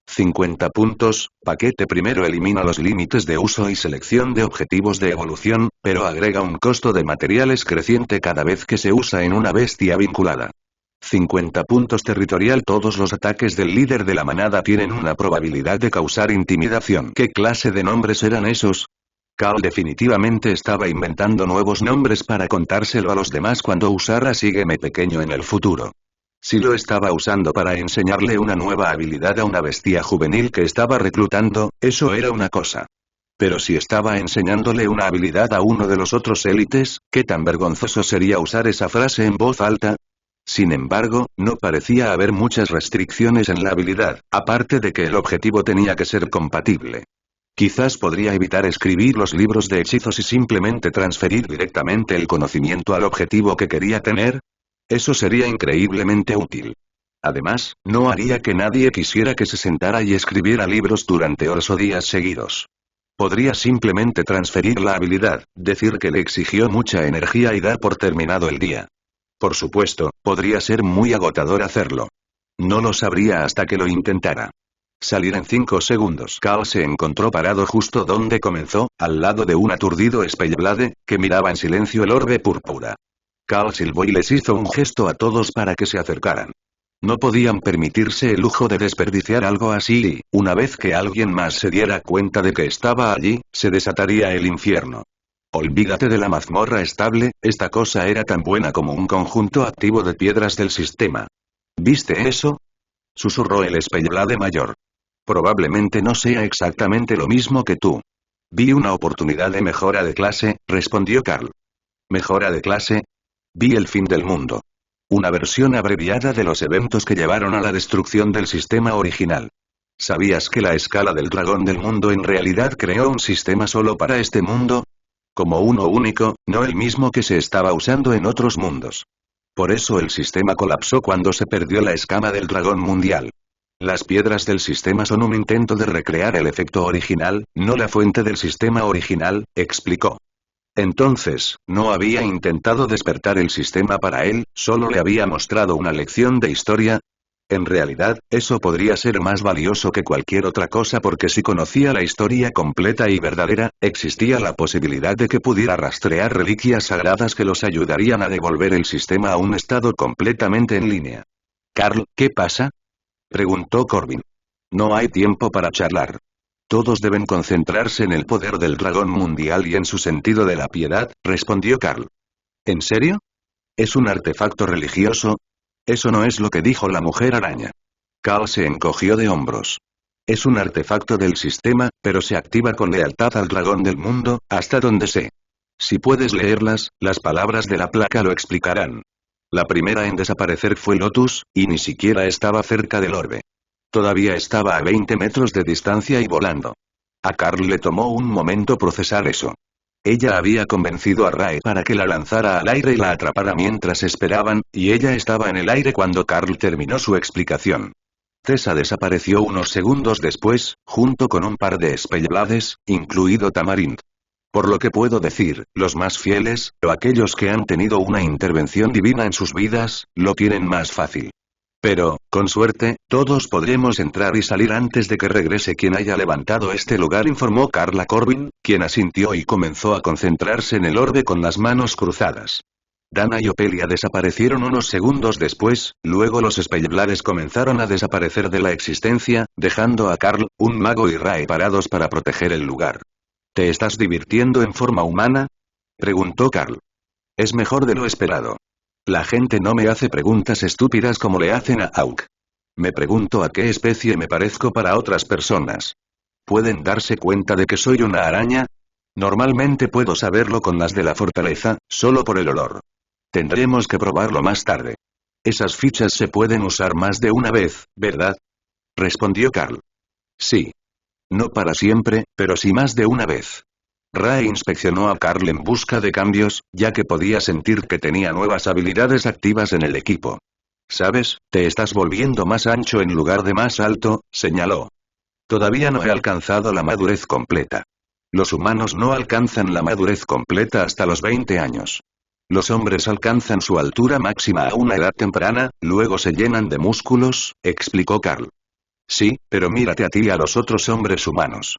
A: 50 puntos. Paquete. Primero elimina los límites de uso y selección de objetivos de evolución, pero agrega un costo de materiales creciente cada vez que se usa en una bestia vinculada. 50 puntos. Territorial. Todos los ataques del líder de la manada tienen una probabilidad de causar intimidación. ¿Qué clase de nombres eran esos? Carl definitivamente estaba inventando nuevos nombres para contárselo a los demás cuando usara Sígueme pequeño en el futuro. Si lo estaba usando para enseñarle una nueva habilidad a una bestia juvenil que estaba reclutando, eso era una cosa. Pero si estaba enseñándole una habilidad a uno de los otros élites, ¿qué tan vergonzoso sería usar esa frase en voz alta? Sin embargo, no parecía haber muchas restricciones en la habilidad, aparte de que el objetivo tenía que ser compatible. Quizás podría evitar escribir los libros de hechizos y simplemente transferir directamente el conocimiento al objetivo que quería tener. Eso sería increíblemente útil. Además, no haría que nadie quisiera que se sentara y escribiera libros durante horas o días seguidos. Podría simplemente transferir la habilidad, decir que le exigió mucha energía y dar por terminado el día. Por supuesto, podría ser muy agotador hacerlo. No lo sabría hasta que lo intentara. Salir en 5 segundos. Carl se encontró parado justo donde comenzó, al lado de un aturdido Spellblade, que miraba en silencio el orbe púrpura. Carl silbó y les hizo un gesto a todos para que se acercaran. No podían permitirse el lujo de desperdiciar algo así y, una vez que alguien más se diera cuenta de que estaba allí, se desataría el infierno. Olvídate de la mazmorra estable, esta cosa era tan buena como un conjunto activo de piedras del sistema. ¿Viste eso? Susurró el Spellblade mayor. Probablemente no sea exactamente lo mismo que tú. Vi una oportunidad de mejora de clase, respondió Carl. ¿Mejora de clase? Vi el fin del mundo. Una versión abreviada de los eventos que llevaron a la destrucción del sistema original. ¿Sabías que la escala del dragón del mundo en realidad creó un sistema solo para este mundo? Como uno único, no el mismo que se estaba usando en otros mundos. Por eso el sistema colapsó cuando se perdió la escama del dragón mundial. Las piedras del sistema son un intento de recrear el efecto original, no la fuente del sistema original, explicó. Entonces, no había intentado despertar el sistema para él, solo le había mostrado una lección de historia. En realidad, eso podría ser más valioso que cualquier otra cosa porque si conocía la historia completa y verdadera, existía la posibilidad de que pudiera rastrear reliquias sagradas que los ayudarían a devolver el sistema a un estado completamente en línea. Carl, ¿qué pasa? Preguntó Corbin. No hay tiempo para charlar. Todos deben concentrarse en el poder del dragón mundial y en su sentido de la piedad, respondió Carl. ¿En serio? ¿Es un artefacto religioso? Eso no es lo que dijo la mujer araña. Carl se encogió de hombros. Es un artefacto del sistema, pero se activa con lealtad al dragón del mundo, hasta donde sé. Si puedes leerlas, las palabras de la placa lo explicarán. La primera en desaparecer fue Lotus, y ni siquiera estaba cerca del orbe. Todavía estaba a 20 metros de distancia y volando. A Carl le tomó un momento procesar eso. Ella había convencido a Rae para que la lanzara al aire y la atrapara mientras esperaban, y ella estaba en el aire cuando Carl terminó su explicación. Tessa desapareció unos segundos después, junto con un par de Spellblades, incluido Tamarind. Por lo que puedo decir, los más fieles, o aquellos que han tenido una intervención divina en sus vidas, lo tienen más fácil. Pero, con suerte, todos podremos entrar y salir antes de que regrese quien haya levantado este lugar, informó Carla Corbin, quien asintió y comenzó a concentrarse en el orbe con las manos cruzadas. Dana y Opelia desaparecieron unos segundos después, luego los Spellblades comenzaron a desaparecer de la existencia, dejando a Carl, un mago y Rae parados para proteger el lugar. ¿Te estás divirtiendo en forma humana? Preguntó Carl. Es mejor de lo esperado. La gente no me hace preguntas estúpidas como le hacen a Auk. Me pregunto a qué especie me parezco para otras personas. ¿Pueden darse cuenta de que soy una araña? Normalmente puedo saberlo con las de la fortaleza, solo por el olor. Tendremos que probarlo más tarde. Esas fichas se pueden usar más de una vez, ¿verdad? Respondió Carl. Sí. No para siempre, pero sí más de una vez. Rae inspeccionó a Carl en busca de cambios, ya que podía sentir que tenía nuevas habilidades activas en el equipo. ¿Sabes? Te estás volviendo más ancho en lugar de más alto, señaló. Todavía no he alcanzado la madurez completa. Los humanos no alcanzan la madurez completa hasta los 20 años. Los hombres alcanzan su altura máxima a una edad temprana, luego se llenan de músculos, explicó Carl. Sí, pero mírate a ti y a los otros hombres humanos.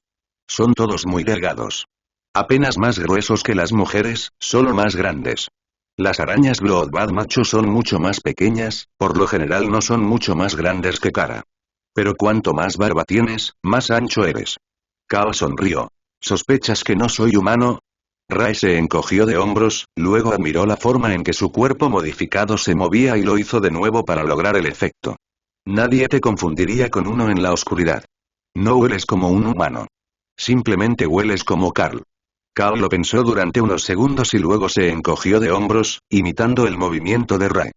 A: Son todos muy delgados. Apenas más gruesos que las mujeres, solo más grandes. Las arañas Bloodbath macho son mucho más pequeñas, por lo general no son mucho más grandes que Kara. Pero cuanto más barba tienes, más ancho eres. Carl sonrió. ¿Sospechas que no soy humano? Rae se encogió de hombros, luego admiró la forma en que su cuerpo modificado se movía y lo hizo de nuevo para lograr el efecto. Nadie te confundiría con uno en la oscuridad. No hueles como un humano. Simplemente hueles como Carl. Carl lo pensó durante unos segundos y luego se encogió de hombros, imitando el movimiento de Rae.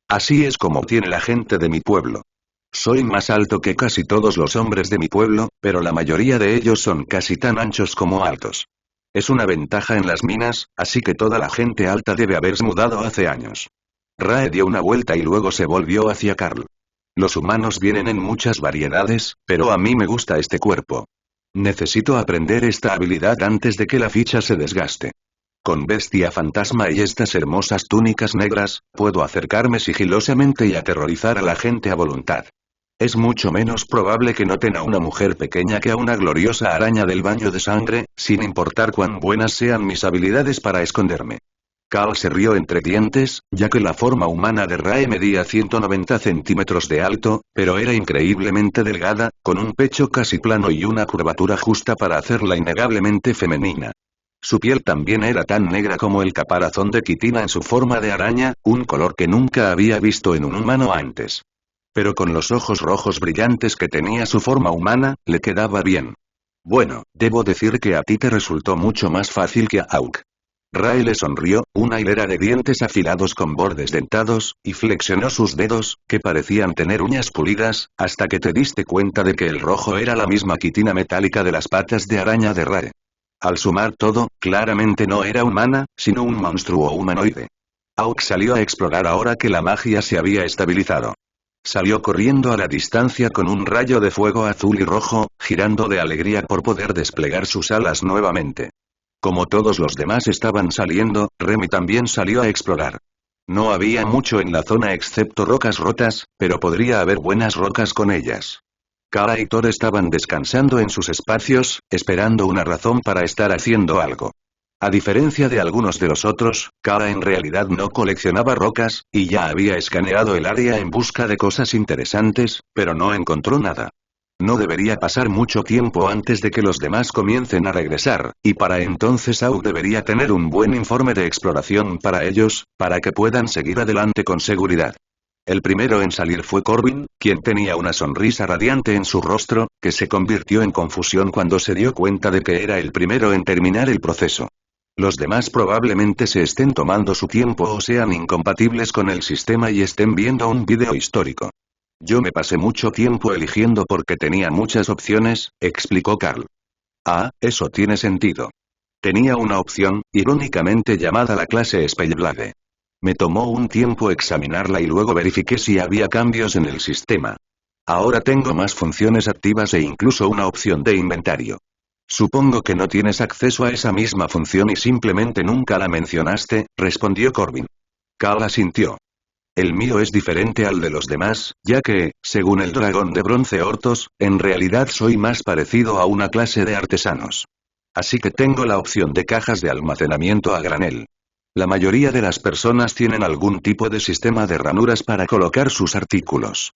A: Así es como tiene la gente de mi pueblo. Soy más alto que casi todos los hombres de mi pueblo, pero la mayoría de ellos son casi tan anchos como altos. Es una ventaja en las minas, así que toda la gente alta debe haberse mudado hace años. Rae dio una vuelta y luego se volvió hacia Carl. Los humanos vienen en muchas variedades, pero a mí me gusta este cuerpo. Necesito aprender esta habilidad antes de que la ficha se desgaste. Con Bestia Fantasma y estas hermosas túnicas negras, puedo acercarme sigilosamente y aterrorizar a la gente a voluntad. Es mucho menos probable que noten a una mujer pequeña que a una gloriosa araña del baño de sangre, sin importar cuán buenas sean mis habilidades para esconderme. Carl se rió entre dientes, ya que la forma humana de Rae medía 190 centímetros de alto, pero era increíblemente delgada, con un pecho casi plano y una curvatura justa para hacerla innegablemente femenina. Su piel también era tan negra como el caparazón de quitina en su forma de araña, un color que nunca había visto en un humano antes. Pero con los ojos rojos brillantes que tenía su forma humana, le quedaba bien. Bueno, debo decir que a ti te resultó mucho más fácil que a Auk. Rae le sonrió, una hilera de dientes afilados con bordes dentados, y flexionó sus dedos, que parecían tener uñas pulidas, hasta que te diste cuenta de que el rojo era la misma quitina metálica de las patas de araña de Rae. Al sumar todo, claramente no era humana, sino un monstruo humanoide. Auk salió a explorar ahora que la magia se había estabilizado. Salió corriendo a la distancia con un rayo de fuego azul y rojo, girando de alegría por poder desplegar sus alas nuevamente. Como todos los demás estaban saliendo, Remy también salió a explorar. No había mucho en la zona excepto rocas rotas, pero podría haber buenas rocas con ellas. Kara y Thor estaban descansando en sus espacios, esperando una razón para estar haciendo algo. A diferencia de algunos de los otros, Kara en realidad no coleccionaba rocas, y ya había escaneado el área en busca de cosas interesantes, pero no encontró nada. No debería pasar mucho tiempo antes de que los demás comiencen a regresar, y para entonces Auk debería tener un buen informe de exploración para ellos, para que puedan seguir adelante con seguridad. El primero en salir fue Corbin, quien tenía una sonrisa radiante en su rostro, que se convirtió en confusión cuando se dio cuenta de que era el primero en terminar el proceso. Los demás probablemente se estén tomando su tiempo o sean incompatibles con el sistema y estén viendo un video histórico. Yo me pasé mucho tiempo eligiendo porque tenía muchas opciones, explicó Carl. Ah, eso tiene sentido. Tenía una opción, irónicamente llamada la clase Spellblade. Me tomó un tiempo examinarla y luego verifiqué si había cambios en el sistema. Ahora tengo más funciones activas e incluso una opción de inventario. Supongo que no tienes acceso a esa misma función y simplemente nunca la mencionaste, respondió Corbin. Carl asintió. El mío es diferente al de los demás, ya que, según el dragón de bronce Ortos, en realidad soy más parecido a una clase de artesanos. Así que tengo la opción de cajas de almacenamiento a granel. La mayoría de las personas tienen algún tipo de sistema de ranuras para colocar sus artículos.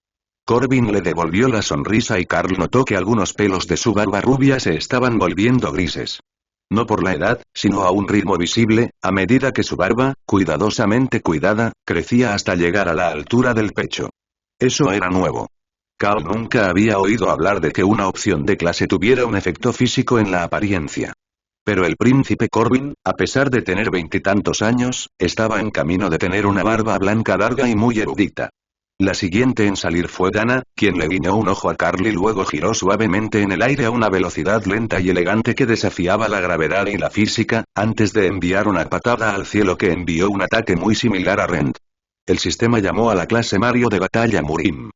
A: Corbin le devolvió la sonrisa y Carl notó que algunos pelos de su barba rubia se estaban volviendo grises. No por la edad, sino a un ritmo visible, a medida que su barba, cuidadosamente cuidada, crecía hasta llegar a la altura del pecho. Eso era nuevo. Carl nunca había oído hablar de que una opción de clase tuviera un efecto físico en la apariencia. Pero el príncipe Corbin, a pesar de tener 20 y tantos años, estaba en camino de tener una barba blanca larga y muy erudita. La siguiente en salir fue Dana, quien le guiñó un ojo a Carl y luego giró suavemente en el aire a una velocidad lenta y elegante que desafiaba la gravedad y la física, antes de enviar una patada al cielo que envió un ataque muy similar a Rend. El sistema llamó a la clase Mario de batalla Murim.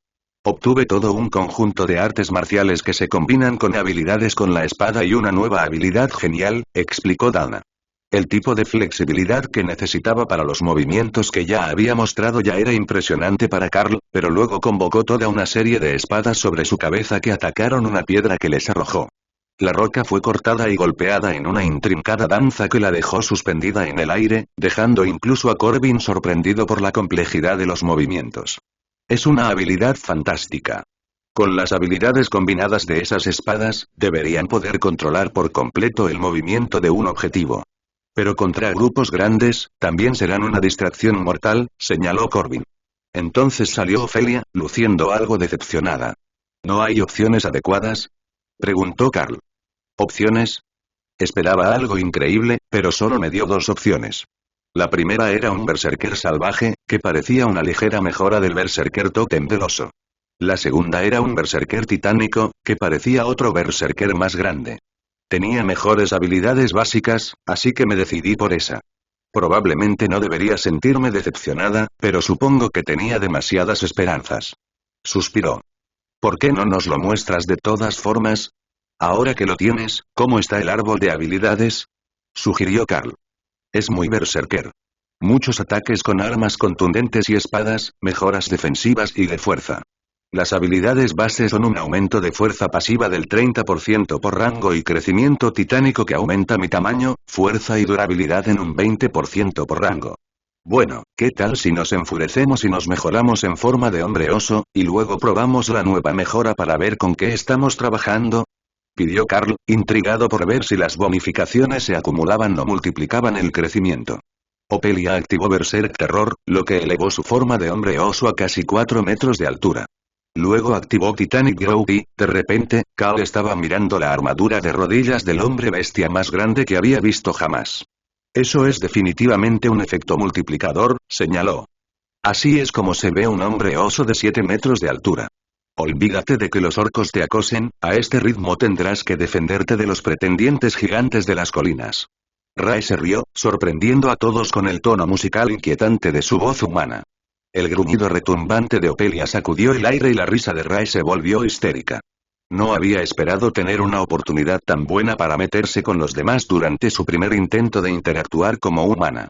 A: Obtuve todo un conjunto de artes marciales que se combinan con habilidades con la espada y una nueva habilidad genial, explicó Dana. El tipo de flexibilidad que necesitaba para los movimientos que ya había mostrado ya era impresionante para Carl, pero luego convocó toda una serie de espadas sobre su cabeza que atacaron una piedra que les arrojó. La roca fue cortada y golpeada en una intrincada danza que la dejó suspendida en el aire, dejando incluso a Corbin sorprendido por la complejidad de los movimientos. Es una habilidad fantástica. Con las habilidades combinadas de esas espadas, deberían poder controlar por completo el movimiento de un objetivo. Pero contra grupos grandes, también serán una distracción mortal, señaló Corbin. Entonces salió Ofelia, luciendo algo decepcionada. ¿No hay opciones adecuadas?, preguntó Carl. ¿Opciones? Esperaba algo increíble, pero solo me dio dos opciones. La primera era un berserker salvaje, que parecía una ligera mejora del berserker tótem del oso. La segunda era un berserker titánico, que parecía otro berserker más grande. Tenía mejores habilidades básicas, así que me decidí por esa. Probablemente no debería sentirme decepcionada, pero supongo que tenía demasiadas esperanzas. Suspiró. ¿Por qué no nos lo muestras de todas formas? Ahora que lo tienes, ¿cómo está el árbol de habilidades?, sugirió Carl. Es muy berserker. Muchos ataques con armas contundentes y espadas, mejoras defensivas y de fuerza. Las habilidades bases son un aumento de fuerza pasiva del 30% por rango y crecimiento titánico que aumenta mi tamaño, fuerza y durabilidad en un 20% por rango. Bueno, ¿qué tal si nos enfurecemos y nos mejoramos en forma de hombre oso, y luego probamos la nueva mejora para ver con qué estamos trabajando?, pidió Carl, intrigado por ver si las bonificaciones se acumulaban o multiplicaban el crecimiento. Ofelia activó Berserk Terror, lo que elevó su forma de hombre oso a casi 4 metros de altura. Luego activó Titanic Grow y, de repente, Carl estaba mirando la armadura de rodillas del hombre bestia más grande que había visto jamás. Eso es definitivamente un efecto multiplicador, señaló. Así es como se ve un hombre oso de 7 metros de altura. Olvídate de que los orcos te acosen, a este ritmo tendrás que defenderte de los pretendientes gigantes de las colinas. Rae se rió, sorprendiendo a todos con el tono musical inquietante de su voz humana. El gruñido retumbante de Ofelia sacudió el aire y la risa de Rae se volvió histérica. No había esperado tener una oportunidad tan buena para meterse con los demás durante su primer intento de interactuar como humana.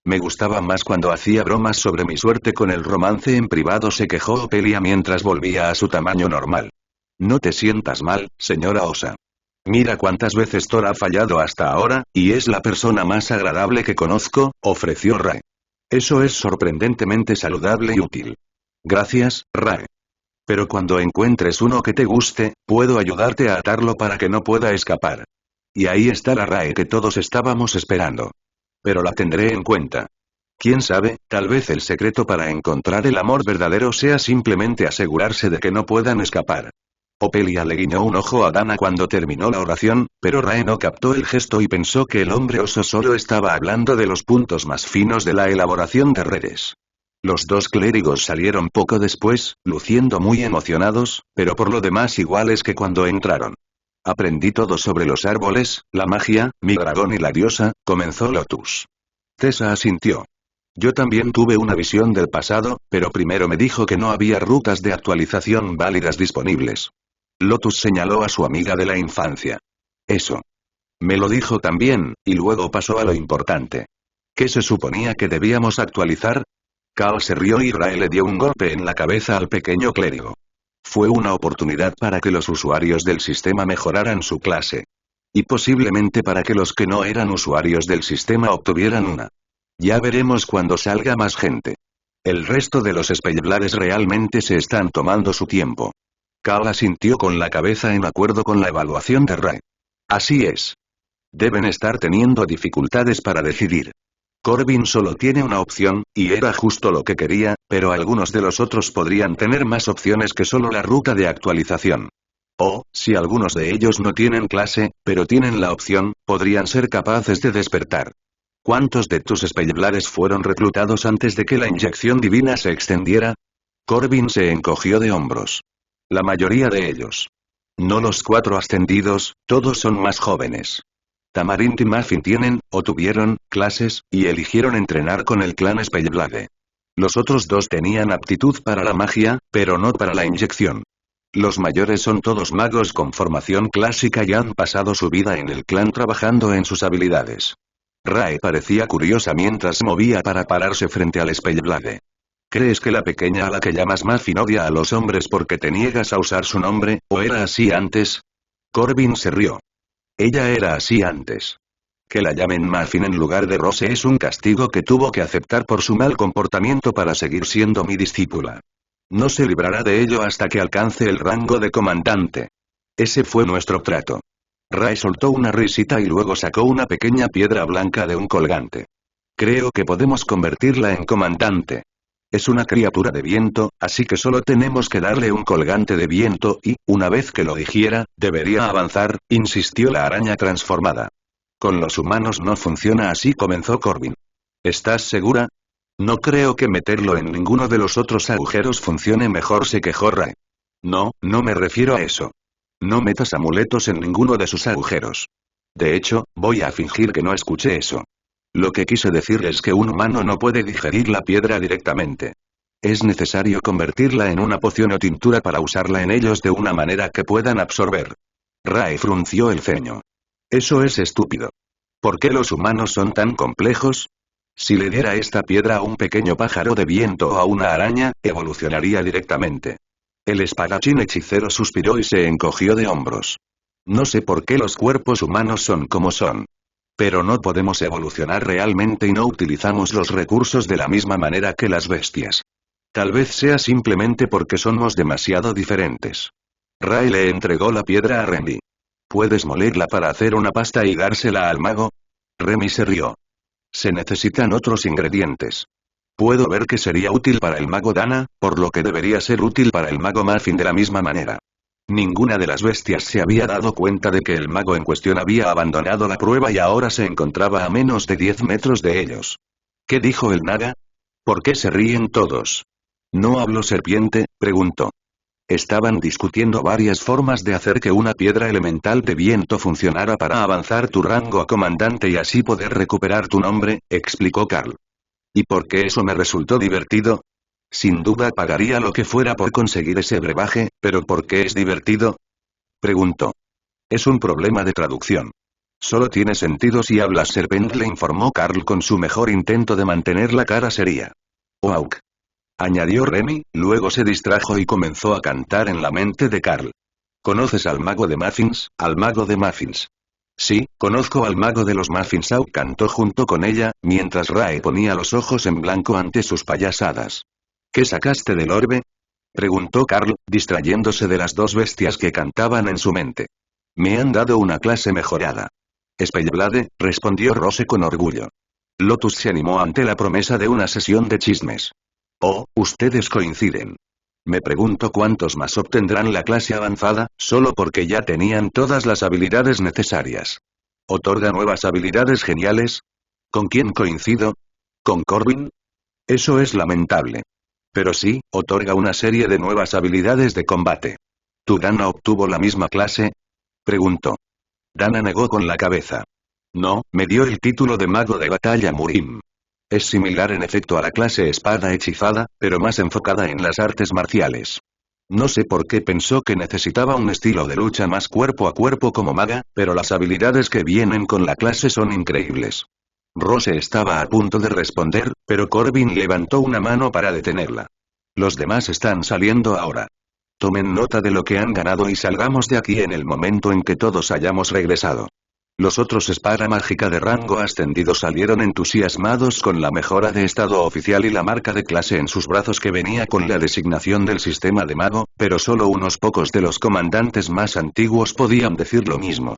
A: Me gustaba más cuando hacía bromas sobre mi suerte con el romance en privado, se quejó Ofelia mientras volvía a su tamaño normal. No te sientas mal, señora Osa. Mira cuántas veces Thor ha fallado hasta ahora, y es la persona más agradable que conozco, ofreció Rae. Eso es sorprendentemente saludable y útil. Gracias, Rae. Pero cuando encuentres uno que te guste, puedo ayudarte a atarlo para que no pueda escapar. Y ahí está la Rae que todos estábamos esperando. Pero la tendré en cuenta. Quién sabe, tal vez el secreto para encontrar el amor verdadero sea simplemente asegurarse de que no puedan escapar. Ofelia le guiñó un ojo a Dana cuando terminó la oración, pero Rae no captó el gesto y pensó que el hombre oso solo estaba hablando de los puntos más finos de la elaboración de redes. Los dos clérigos salieron poco después, luciendo muy emocionados, pero por lo demás iguales que cuando entraron. Aprendí todo sobre los árboles, la magia, mi dragón y la diosa, comenzó Lotus. Tessa asintió. Yo también tuve una visión del pasado, pero primero me dijo que no había rutas de actualización válidas disponibles. Lotus señaló a su amiga de la infancia. Eso. Me lo dijo también, y luego pasó a lo importante. ¿Qué se suponía que debíamos actualizar? Carl se rió y Rae le dio un golpe en la cabeza al pequeño clérigo. Fue una oportunidad para que los usuarios del sistema mejoraran su clase. Y posiblemente para que los que no eran usuarios del sistema obtuvieran una. Ya veremos cuando salga más gente. El resto de los Spellblades realmente se están tomando su tiempo. Carl asintió con la cabeza en acuerdo con la evaluación de Rae. Así es. Deben estar teniendo dificultades para decidir. Corbin solo tiene una opción, y era justo lo que quería, pero algunos de los otros podrían tener más opciones que solo la ruta de actualización. O, si algunos de ellos no tienen clase, pero tienen la opción, podrían ser capaces de despertar. ¿Cuántos de tus Spellblades fueron reclutados antes de que la inyección divina se extendiera? Corbin se encogió de hombros. La mayoría de ellos. No los 4 ascendidos, todos son más jóvenes. Tamarind y Muffin tienen, o tuvieron, clases, y eligieron entrenar con el clan Spellblade. Los otros 2 tenían aptitud para la magia, Pero no para la inyección. Los mayores son todos magos con formación clásica y han pasado su vida en el clan trabajando en sus habilidades. Rae parecía curiosa mientras se movía para pararse frente al Spellblade. ¿Crees que la pequeña a la que llamas Muffin odia a los hombres porque te niegas a usar su nombre, o era así antes? Corbin se rió. Ella era así antes. Que la llamen Muffin en lugar de Rose es un castigo que tuvo que aceptar por su mal comportamiento para seguir siendo mi discípula. No se librará de ello hasta que alcance el rango de comandante. Ese fue nuestro trato. Rae soltó una risita y luego sacó una pequeña piedra blanca de un colgante. Creo que podemos convertirla en comandante. Es una criatura de viento, así que solo tenemos que darle un colgante de viento y, una vez que lo digiera, debería avanzar, insistió la araña transformada. Con los humanos no funciona así, comenzó Corbin. ¿Estás segura? No creo que meterlo en ninguno de los otros agujeros funcione mejor, se quejó Rae. No, no me refiero a eso. No metas amuletos en ninguno de sus agujeros. De hecho, voy a fingir que no escuché eso. Lo que quise decir es que un humano no puede digerir la piedra directamente. Es necesario convertirla en una poción o tintura para usarla en ellos de una manera que puedan absorber. Rae frunció el ceño. Eso es estúpido. ¿Por qué los humanos son tan complejos? Si le diera esta piedra a un pequeño pájaro de viento o a una araña, evolucionaría directamente. El espadachín hechicero suspiró y se encogió de hombros. No sé por qué los cuerpos humanos son como son. Pero no podemos evolucionar realmente y no utilizamos los recursos de la misma manera que las bestias. Tal vez sea simplemente porque somos demasiado diferentes. Rae le entregó la piedra a Remy. ¿Puedes molerla para hacer una pasta y dársela al mago? Remy se rió. Se necesitan otros ingredientes. Puedo ver que sería útil para el mago Dana, por lo que debería ser útil para el mago Muffin de la misma manera. Ninguna de las bestias se había dado cuenta de que el mago en cuestión había abandonado la prueba y ahora se encontraba a menos de 10 metros de ellos. ¿Qué dijo el naga? ¿Por qué se ríen todos? ¿No habló serpiente?, preguntó. Estaban discutiendo varias formas de hacer que una piedra elemental de viento funcionara para avanzar tu rango a comandante y así poder recuperar tu nombre, explicó Carl. ¿Y por qué eso me resultó divertido? Sin duda pagaría lo que fuera por conseguir ese brebaje, pero ¿por qué es divertido?, preguntó. Es un problema de traducción. Solo tiene sentido si hablas, serpent, le informó Carl con su mejor intento de mantener la cara seria. Oauk, añadió Remy, luego se distrajo y comenzó a cantar en la mente de Carl. ¿Conoces al mago de Muffins? Al mago de Muffins. Sí, conozco al mago de los Muffins. Oauk cantó junto con ella, mientras Rae ponía los ojos en blanco ante sus payasadas. ¿Qué sacaste del orbe?, preguntó Carl, distrayéndose de las dos bestias que cantaban en su mente. Me han dado una clase mejorada. Spellblade, respondió Rose con orgullo. Lotus se animó ante la promesa de una sesión de chismes. Oh, ustedes coinciden. Me pregunto cuántos más obtendrán la clase avanzada, solo porque ya tenían todas las habilidades necesarias. ¿Otorga nuevas habilidades geniales? ¿Con quién coincido? ¿Con Corbin? Eso es lamentable. Pero sí, otorga una serie de nuevas habilidades de combate. ¿Tu Dana obtuvo la misma clase?, preguntó. Dana negó con la cabeza. No, me dio el título de mago de batalla Murim. Es similar en efecto a la clase espada hechizada, pero más enfocada en las artes marciales. No sé por qué pensó que necesitaba un estilo de lucha más cuerpo a cuerpo como maga, pero las habilidades que vienen con la clase son increíbles. Rose estaba a punto de responder, pero Corbin levantó una mano para detenerla. Los demás están saliendo ahora. Tomen nota de lo que han ganado y salgamos de aquí en el momento en que todos hayamos regresado. Los otros espada mágica de rango ascendido salieron entusiasmados con la mejora de estado oficial y la marca de clase en sus brazos que venía con la designación del sistema de mago, pero solo unos pocos de los comandantes más antiguos podían decir lo mismo.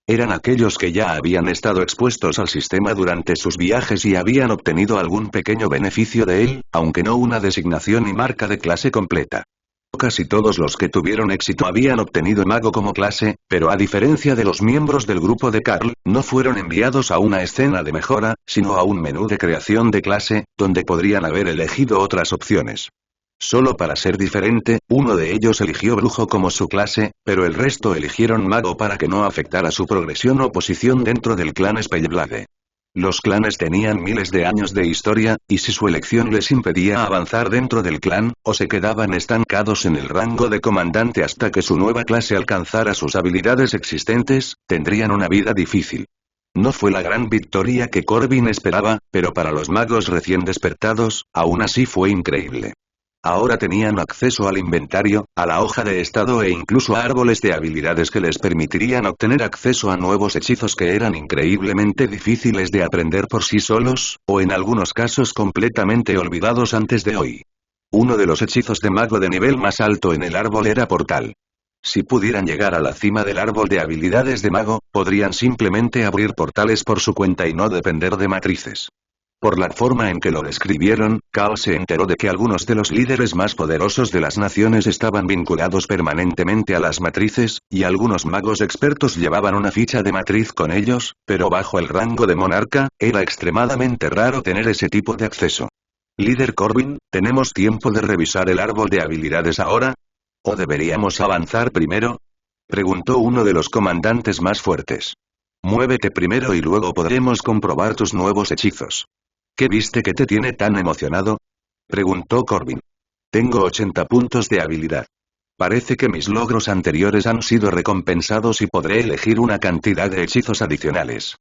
A: Eran aquellos que ya habían estado expuestos al sistema durante sus viajes y habían obtenido algún pequeño beneficio de él, aunque no una designación y marca de clase completa. Casi todos los que tuvieron éxito habían obtenido mago como clase, pero a diferencia de los miembros del grupo de Carl, no fueron enviados a una escena de mejora, sino a un menú de creación de clase, donde podrían haber elegido otras opciones. Solo para ser diferente, uno de ellos eligió brujo como su clase, pero el resto eligieron mago para que no afectara su progresión o posición dentro del clan Spellblade. Los clanes tenían miles de años de historia, y si su elección les impedía avanzar dentro del clan, o se quedaban estancados en el rango de comandante hasta que su nueva clase alcanzara sus habilidades existentes, tendrían una vida difícil. No fue la gran victoria que Corbin esperaba, pero para los magos recién despertados, aún así fue increíble. Ahora tenían acceso al inventario, a la hoja de estado e incluso a árboles de habilidades que les permitirían obtener acceso a nuevos hechizos que eran increíblemente difíciles de aprender por sí solos, o en algunos casos completamente olvidados antes de hoy. Uno de los hechizos de mago de nivel más alto en el árbol era portal. Si pudieran llegar a la cima del árbol de habilidades de mago, podrían simplemente abrir portales por su cuenta y no depender de matrices. Por la forma en que lo describieron, Cal se enteró de que algunos de los líderes más poderosos de las naciones estaban vinculados permanentemente a las matrices, y algunos magos expertos llevaban una ficha de matriz con ellos, pero bajo el rango de monarca, era extremadamente raro tener ese tipo de acceso. Líder Corbin, ¿tenemos tiempo de revisar el árbol de habilidades ahora? ¿O deberíamos avanzar primero? Preguntó uno de los comandantes más fuertes. Muévete primero y luego podremos comprobar tus nuevos hechizos. ¿Qué viste que te tiene tan emocionado? Preguntó Corbin. Tengo 80 puntos de habilidad. Parece que mis logros anteriores han sido recompensados y podré elegir una cantidad de hechizos adicionales.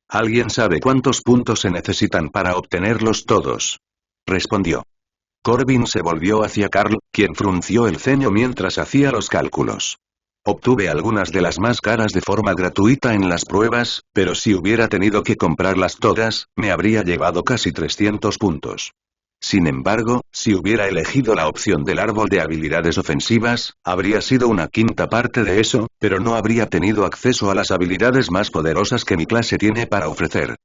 A: ¿Alguien sabe cuántos puntos se necesitan para obtenerlos todos? Respondió. Corbin se volvió hacia Carl, quien frunció el ceño mientras hacía los cálculos. Obtuve algunas de las más caras de forma gratuita en las pruebas, pero si hubiera tenido que comprarlas todas, me habría llevado casi 300 puntos. Sin embargo, si hubiera elegido la opción del árbol de habilidades ofensivas, habría sido una quinta parte de eso, pero no habría tenido acceso a las habilidades más poderosas que mi clase tiene para ofrecer.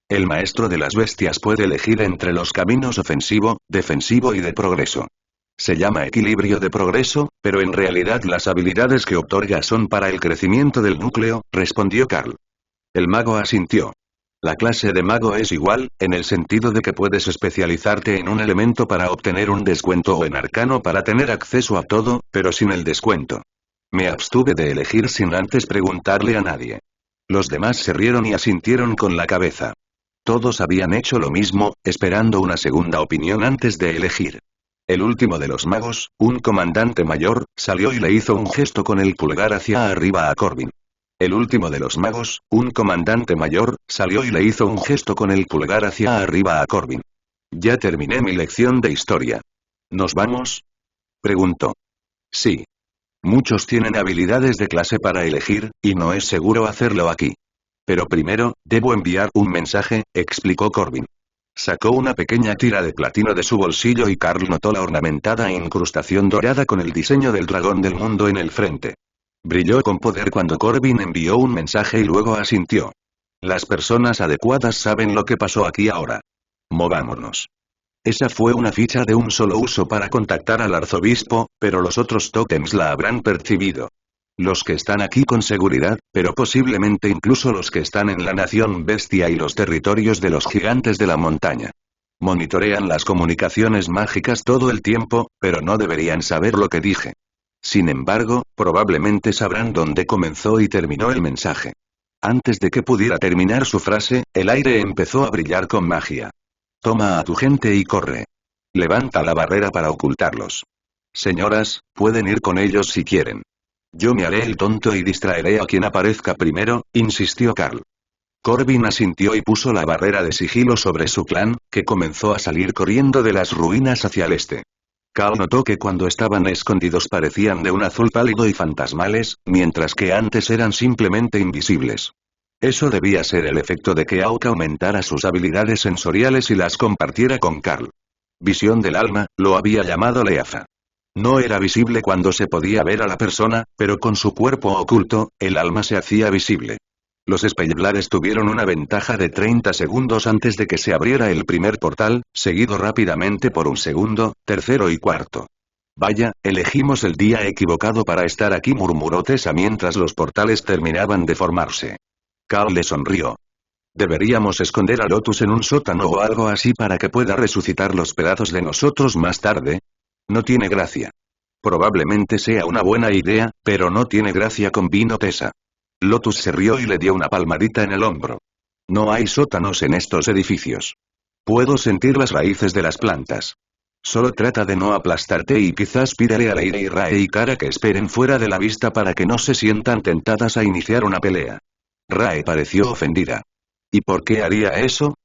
A: El maestro de las bestias puede elegir entre los caminos ofensivo, defensivo y de progreso. Se llama equilibrio de progreso, pero en realidad las habilidades que otorga son para el crecimiento del núcleo, respondió Carl. El mago asintió. La clase de mago es igual, en el sentido de que puedes especializarte en un elemento para obtener un descuento o en arcano para tener acceso a todo, pero sin el descuento. Me abstuve de elegir sin antes preguntarle a nadie. Los demás se rieron y asintieron con la cabeza. Todos habían hecho lo mismo, esperando una segunda opinión antes de elegir. El último de los magos, un comandante mayor, salió y le hizo un gesto con el pulgar hacia arriba a Corbin. El último de los magos, un comandante mayor, salió y le hizo un gesto con el pulgar hacia arriba a Corbin. Ya terminé mi lección de historia. ¿Nos vamos? Preguntó. Sí. Muchos tienen habilidades de clase para elegir, y no es seguro hacerlo aquí. Pero primero, debo enviar un mensaje, explicó Corbin. Sacó una pequeña tira de platino de su bolsillo y Carl notó la ornamentada incrustación dorada con el diseño del dragón del mundo en el frente. Brilló con poder cuando Corbin envió un mensaje y luego asintió. Las personas adecuadas saben lo que pasó aquí ahora. Movámonos. Esa fue una ficha de un solo uso para contactar al arzobispo, pero los otros tótems la habrán percibido. Los que están aquí con seguridad, pero posiblemente incluso los que están en la nación bestia y los territorios de los gigantes de la montaña. Monitorean las comunicaciones mágicas todo el tiempo, pero no deberían saber lo que dije. Sin embargo, probablemente sabrán dónde comenzó y terminó el mensaje. Antes de que pudiera terminar su frase, el aire empezó a brillar con magia. Toma a tu gente y corre. Levanta la barrera para ocultarlos. Señoras, pueden ir con ellos si quieren. Yo me haré el tonto y distraeré a quien aparezca primero, insistió Carl. Corbin asintió y puso la barrera de sigilo sobre su clan, que comenzó a salir corriendo de las ruinas hacia el este. Carl notó que cuando estaban escondidos parecían de un azul pálido y fantasmales, mientras que antes eran simplemente invisibles. Eso debía ser el efecto de que Auk aumentara sus habilidades sensoriales y las compartiera con Carl. Visión del alma, lo había llamado Leafa. No era visible cuando se podía ver a la persona, pero con su cuerpo oculto, el alma se hacía visible. Los Spellblares tuvieron una ventaja de 30 segundos antes de que se abriera el primer portal, seguido rápidamente por un segundo, tercero y cuarto. Vaya, elegimos el día equivocado para estar aquí, murmuró Tessa mientras los portales terminaban de formarse. Carl le sonrió. Deberíamos esconder a Lotus en un sótano o algo así para que pueda resucitar los pedazos de nosotros más tarde. No tiene gracia. Probablemente sea una buena idea, pero no tiene gracia, convino Tessa. Lotus se rió y le dio una palmadita en el hombro. No hay sótanos en estos edificios. Puedo sentir las raíces de las plantas. Solo trata de no aplastarte y quizás pídale a Leire y Rae y Kara que esperen fuera de la vista para que no se sientan tentadas a iniciar una pelea. Rae pareció ofendida. ¿Y por qué haría eso?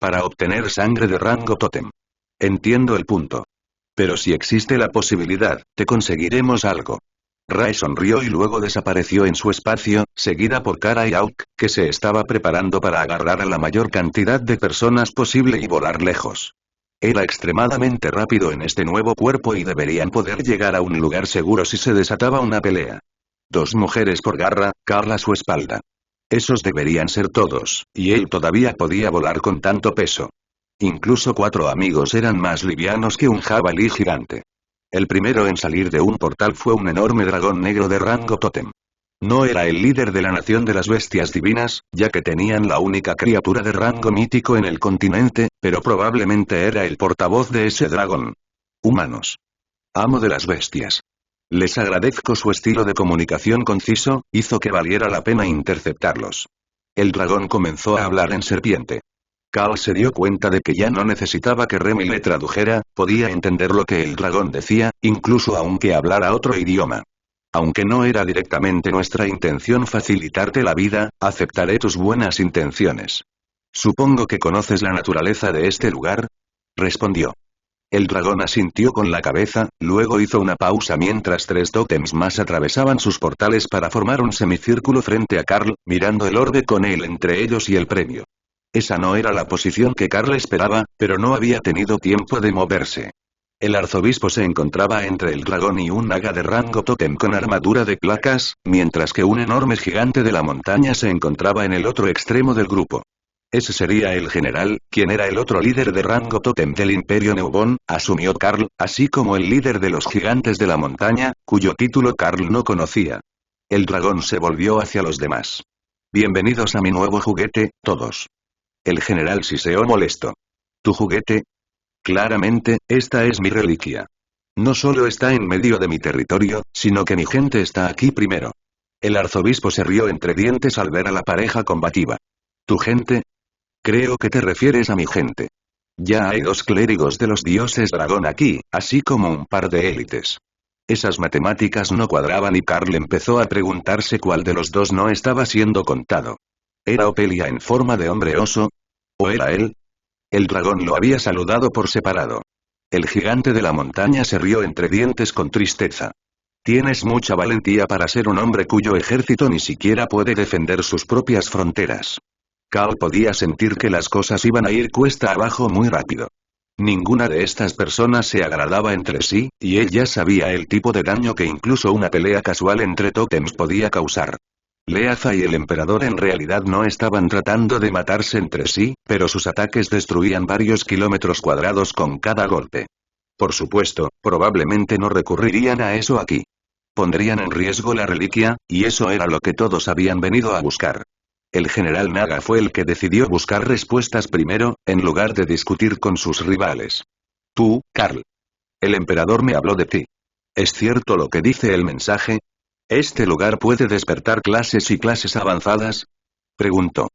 A: Para obtener sangre de rango tótem. Entiendo el punto. Pero si existe la posibilidad, te conseguiremos algo. Rae sonrió y luego desapareció en su espacio, seguida por Kara y Auk, que se estaba preparando para agarrar a la mayor cantidad de personas posible y volar lejos. Era extremadamente rápido en este nuevo cuerpo y deberían poder llegar a un lugar seguro si se desataba una pelea. 2 mujeres por garra, Carl a su espalda. Esos deberían ser todos, y él todavía podía volar con tanto peso. Incluso 4 amigos eran más livianos que un jabalí gigante. El primero en salir de un portal fue un enorme dragón negro de rango tótem. No era el líder de la nación de las bestias divinas, ya que tenían la única criatura de rango mítico en el continente, pero probablemente era el portavoz de ese dragón. Humanos. Amo de las bestias. Les agradezco su estilo de comunicación conciso, hizo que valiera la pena interceptarlos. El dragón comenzó a hablar en serpiente. Carl se dio cuenta de que ya no necesitaba que Remy le tradujera, podía entender lo que el dragón decía, incluso aunque hablara otro idioma. Aunque no era directamente nuestra intención facilitarte la vida, aceptaré tus buenas intenciones. Supongo que conoces la naturaleza de este lugar, respondió. El dragón asintió con la cabeza, luego hizo una pausa mientras 3 tótems más atravesaban sus portales para formar un semicírculo frente a Carl, mirando el orbe con él entre ellos y el premio. Esa no era la posición que Carl esperaba, pero no había tenido tiempo de moverse. El arzobispo se encontraba entre el dragón y un naga de rango tótem con armadura de placas, mientras que un enorme gigante de la montaña se encontraba en el otro extremo del grupo. Ese sería el general, quien era el otro líder de rango tótem del Imperio Neubon, asumió Carl, así como el líder de los gigantes de la montaña, cuyo título Carl no conocía. El dragón se volvió hacia los demás. Bienvenidos a mi nuevo juguete, todos. El general siseó molesto. ¿Tu juguete? Claramente, esta es mi reliquia. No solo está en medio de mi territorio, sino que mi gente está aquí primero. El arzobispo se rió entre dientes al ver a la pareja combativa. ¿Tu gente? Creo que te refieres a mi gente. Ya hay 2 clérigos de los dioses dragón aquí, así como un par de élites. Esas matemáticas no cuadraban y Carl empezó a preguntarse cuál de los 2 no estaba siendo contado. ¿Era Opelia en forma de hombre oso? ¿O era él? El dragón lo había saludado por separado. El gigante de la montaña se rió entre dientes con tristeza. Tienes mucha valentía para ser un hombre cuyo ejército ni siquiera puede defender sus propias fronteras. Carl podía sentir que las cosas iban a ir cuesta abajo muy rápido. Ninguna de estas personas se agradaba entre sí, y él ya sabía el tipo de daño que incluso una pelea casual entre tótems podía causar. Leaza y el emperador en realidad no estaban tratando de matarse entre sí, pero sus ataques destruían varios kilómetros cuadrados con cada golpe. Por supuesto, probablemente no recurrirían a eso aquí. Pondrían en riesgo la reliquia, y eso era lo que todos habían venido a buscar. El general Naga fue el que decidió buscar respuestas primero, en lugar de discutir con sus rivales. Tú, Carl. El emperador me habló de ti. ¿Es cierto lo que dice el mensaje? ¿Este lugar puede despertar clases y clases avanzadas? Preguntó.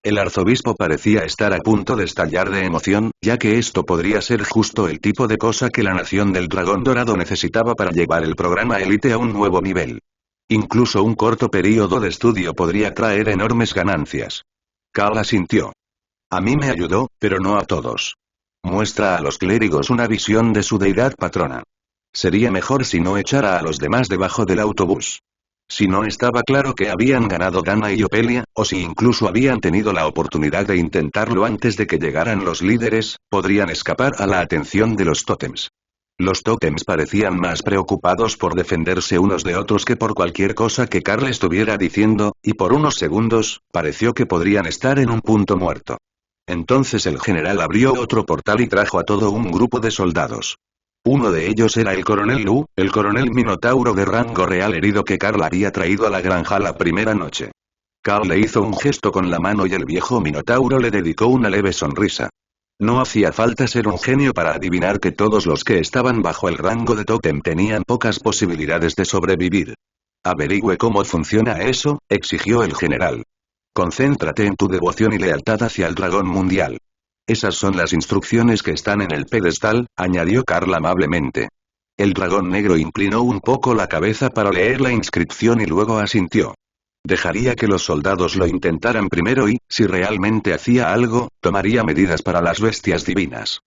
A: El arzobispo parecía estar a punto de estallar de emoción, ya que esto podría ser justo el tipo de cosa que la nación del dragón dorado necesitaba para llevar el programa élite a un nuevo nivel. Incluso un corto período de estudio podría traer enormes ganancias. Carl asintió. A mí me ayudó, pero no a todos. Muestra a los clérigos una visión de su deidad patrona. Sería mejor si no echara a los demás debajo del autobús. Si no estaba claro que habían ganado Dana y Opelia, o si incluso habían tenido la oportunidad de intentarlo antes de que llegaran los líderes, podrían escapar a la atención de los tótems. Los tótems parecían más preocupados por defenderse unos de otros que por cualquier cosa que Carl estuviera diciendo, y por unos segundos, pareció que podrían estar en un punto muerto. Entonces el general abrió otro portal y trajo a todo un grupo de soldados. Uno de ellos era el coronel Lu, el coronel minotauro de rango real herido que Carl había traído a la granja la primera noche. Carl le hizo un gesto con la mano y el viejo minotauro le dedicó una leve sonrisa. No hacía falta ser un genio para adivinar que todos los que estaban bajo el rango de tótem tenían pocas posibilidades de sobrevivir. Averigüe cómo funciona eso, exigió el general. Concéntrate en tu devoción y lealtad hacia el dragón mundial. Esas son las instrucciones que están en el pedestal, añadió Carl amablemente. El dragón negro inclinó un poco la cabeza para leer la inscripción y luego asintió. Dejaría que los soldados lo intentaran primero y, si realmente hacía algo, tomaría medidas para las bestias divinas.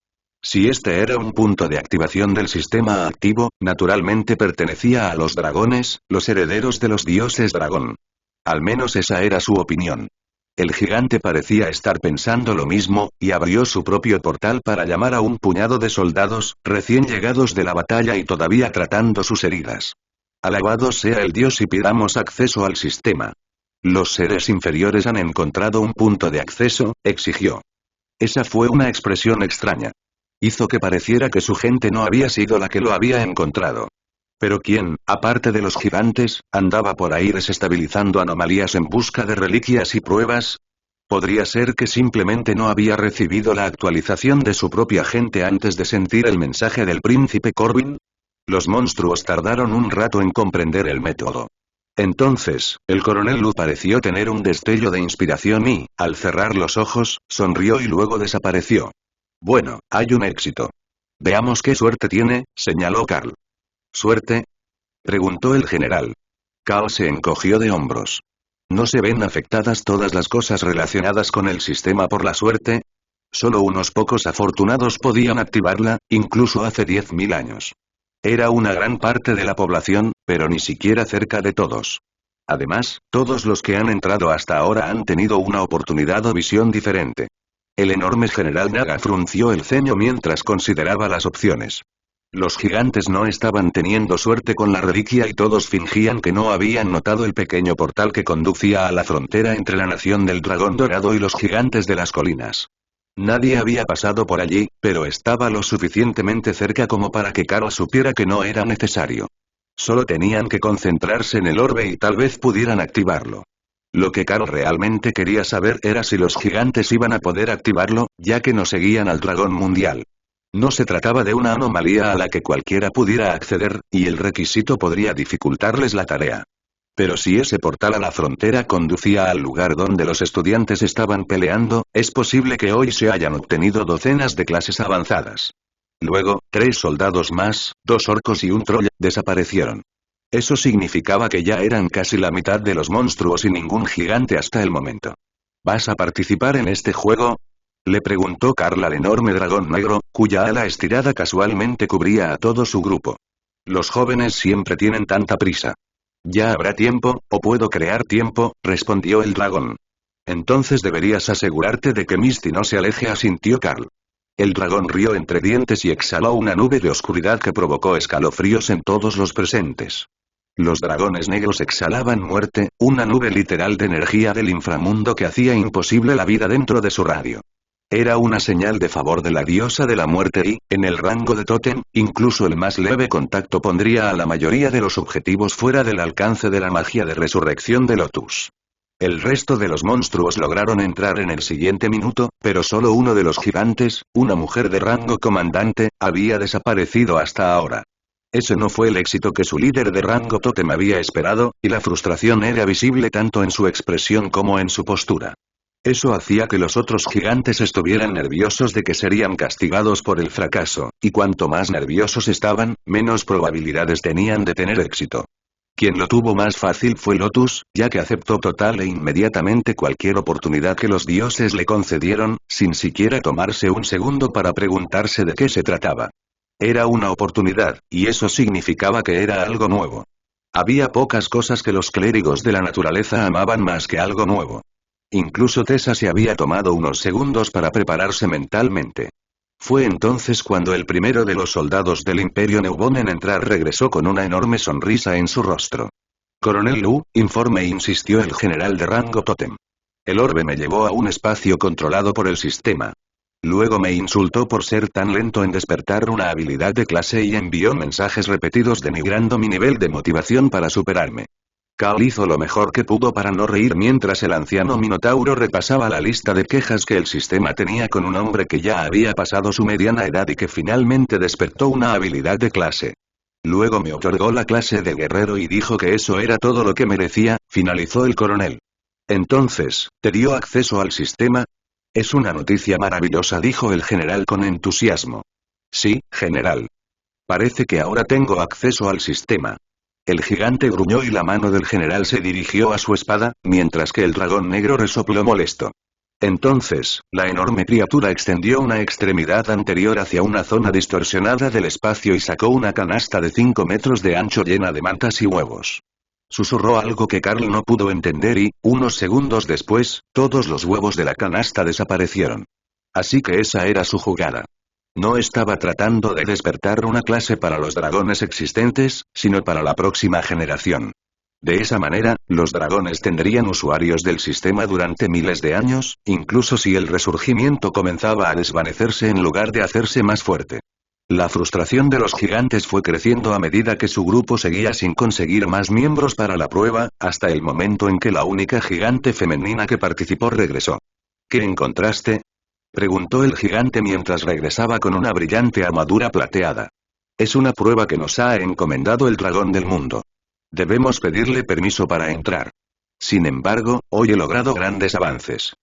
A: Si este era un punto de activación del sistema activo, naturalmente pertenecía a los dragones, los herederos de los dioses dragón. Al menos esa era su opinión. El gigante parecía estar pensando lo mismo, y abrió su propio portal para llamar a un puñado de soldados, recién llegados de la batalla y todavía tratando sus heridas. Alabado sea el dios y pidamos acceso al sistema. Los seres inferiores han encontrado un punto de acceso, exigió. Esa fue una expresión extraña. Hizo que pareciera que su gente no había sido la que lo había encontrado. Pero ¿quién, aparte de los gigantes, andaba por ahí desestabilizando anomalías en busca de reliquias y pruebas? ¿Podría ser que simplemente no había recibido la actualización de su propia gente antes de sentir el mensaje del príncipe Corbin? Los monstruos tardaron un rato en comprender el método. Entonces, el coronel Lu pareció tener un destello de inspiración y, al cerrar los ojos, sonrió y luego desapareció. Bueno, hay un éxito. Veamos qué suerte tiene, señaló Carl. ¿Suerte? Preguntó el general. Carl se encogió de hombros. ¿No se ven afectadas todas las cosas relacionadas con el sistema por la suerte? Solo unos pocos afortunados podían activarla, incluso hace 10.000 años. Era una gran parte de la población, pero ni siquiera cerca de todos. Además, todos los que han entrado hasta ahora han tenido una oportunidad o visión diferente. El enorme general Naga frunció el ceño mientras consideraba las opciones. Los gigantes no estaban teniendo suerte con la reliquia y todos fingían que no habían notado el pequeño portal que conducía a la frontera entre la nación del dragón dorado y los gigantes de las colinas. Nadie había pasado por allí, pero estaba lo suficientemente cerca como para que Carl supiera que no era necesario. Solo tenían que concentrarse en el orbe y tal vez pudieran activarlo. Lo que Carl realmente quería saber era si los gigantes iban a poder activarlo, ya que no seguían al dragón mundial. No se trataba de una anomalía a la que cualquiera pudiera acceder, y el requisito podría dificultarles la tarea. Pero si ese portal a la frontera conducía al lugar donde los estudiantes estaban peleando, es posible que hoy se hayan obtenido docenas de clases avanzadas. Luego, 3 soldados más, 2 orcos y un troll, desaparecieron. Eso significaba que ya eran casi la mitad de los monstruos y ningún gigante hasta el momento. ¿Vas a participar en este juego?, le preguntó Carl al enorme dragón negro, cuya ala estirada casualmente cubría a todo su grupo. Los jóvenes siempre tienen tanta prisa. Ya habrá tiempo, o puedo crear tiempo, respondió el dragón. Entonces deberías asegurarte de que Misty no se aleje, asintió Carl. El dragón rió entre dientes y exhaló una nube de oscuridad que provocó escalofríos en todos los presentes. Los dragones negros exhalaban muerte, una nube literal de energía del inframundo que hacía imposible la vida dentro de su radio. Era una señal de favor de la diosa de la muerte y, en el rango de tótem, incluso el más leve contacto pondría a la mayoría de los objetivos fuera del alcance de la magia de resurrección de Lotus. El resto de los monstruos lograron entrar en el siguiente minuto, pero solo uno de los gigantes, una mujer de rango comandante, había desaparecido hasta ahora. Ese no fue el éxito que su líder de rango tótem había esperado, y la frustración era visible tanto en su expresión como en su postura. Eso hacía que los otros gigantes estuvieran nerviosos de que serían castigados por el fracaso, y cuanto más nerviosos estaban, menos probabilidades tenían de tener éxito. Quien lo tuvo más fácil fue Lotus, ya que aceptó total e inmediatamente cualquier oportunidad que los dioses le concedieron, sin siquiera tomarse un segundo para preguntarse de qué se trataba. Era una oportunidad, y eso significaba que era algo nuevo. Había pocas cosas que los clérigos de la naturaleza amaban más que algo nuevo. Incluso Tessa se había tomado unos segundos para prepararse mentalmente. Fue entonces cuando el primero de los soldados del Imperio Neubon en entrar regresó con una enorme sonrisa en su rostro. Coronel Lu, informe, insistió el general de rango tótem. El orbe me llevó a un espacio controlado por el sistema. Luego me insultó por ser tan lento en despertar una habilidad de clase y envió mensajes repetidos denigrando mi nivel de motivación para superarme. Carl hizo lo mejor que pudo para no reír mientras el anciano Minotauro repasaba la lista de quejas que el sistema tenía con un hombre que ya había pasado su mediana edad y que finalmente despertó una habilidad de clase. Luego me otorgó la clase de guerrero y dijo que eso era todo lo que merecía, finalizó el coronel. Entonces, ¿te dio acceso al sistema? Es una noticia maravillosa, dijo el general con entusiasmo. Sí, general. Parece que ahora tengo acceso al sistema. El gigante gruñó y la mano del general se dirigió a su espada, mientras que el dragón negro resopló molesto. Entonces, la enorme criatura extendió una extremidad anterior hacia una zona distorsionada del espacio y sacó una canasta de 5 metros de ancho llena de mantas y huevos. Susurró algo que Carl no pudo entender y, unos segundos después, todos los huevos de la canasta desaparecieron. Así que esa era su jugada. No estaba tratando de despertar una clase para los dragones existentes, sino para la próxima generación. De esa manera, los dragones tendrían usuarios del sistema durante miles de años, incluso si el resurgimiento comenzaba a desvanecerse en lugar de hacerse más fuerte. La frustración de los gigantes fue creciendo a medida que su grupo seguía sin conseguir más miembros para la prueba, hasta el momento en que la única gigante femenina que participó regresó. ¿Qué encontraste?, preguntó el gigante mientras regresaba con una brillante armadura plateada. Es una prueba que nos ha encomendado el dragón del mundo. Debemos pedirle permiso para entrar. Sin embargo, hoy he logrado grandes avances.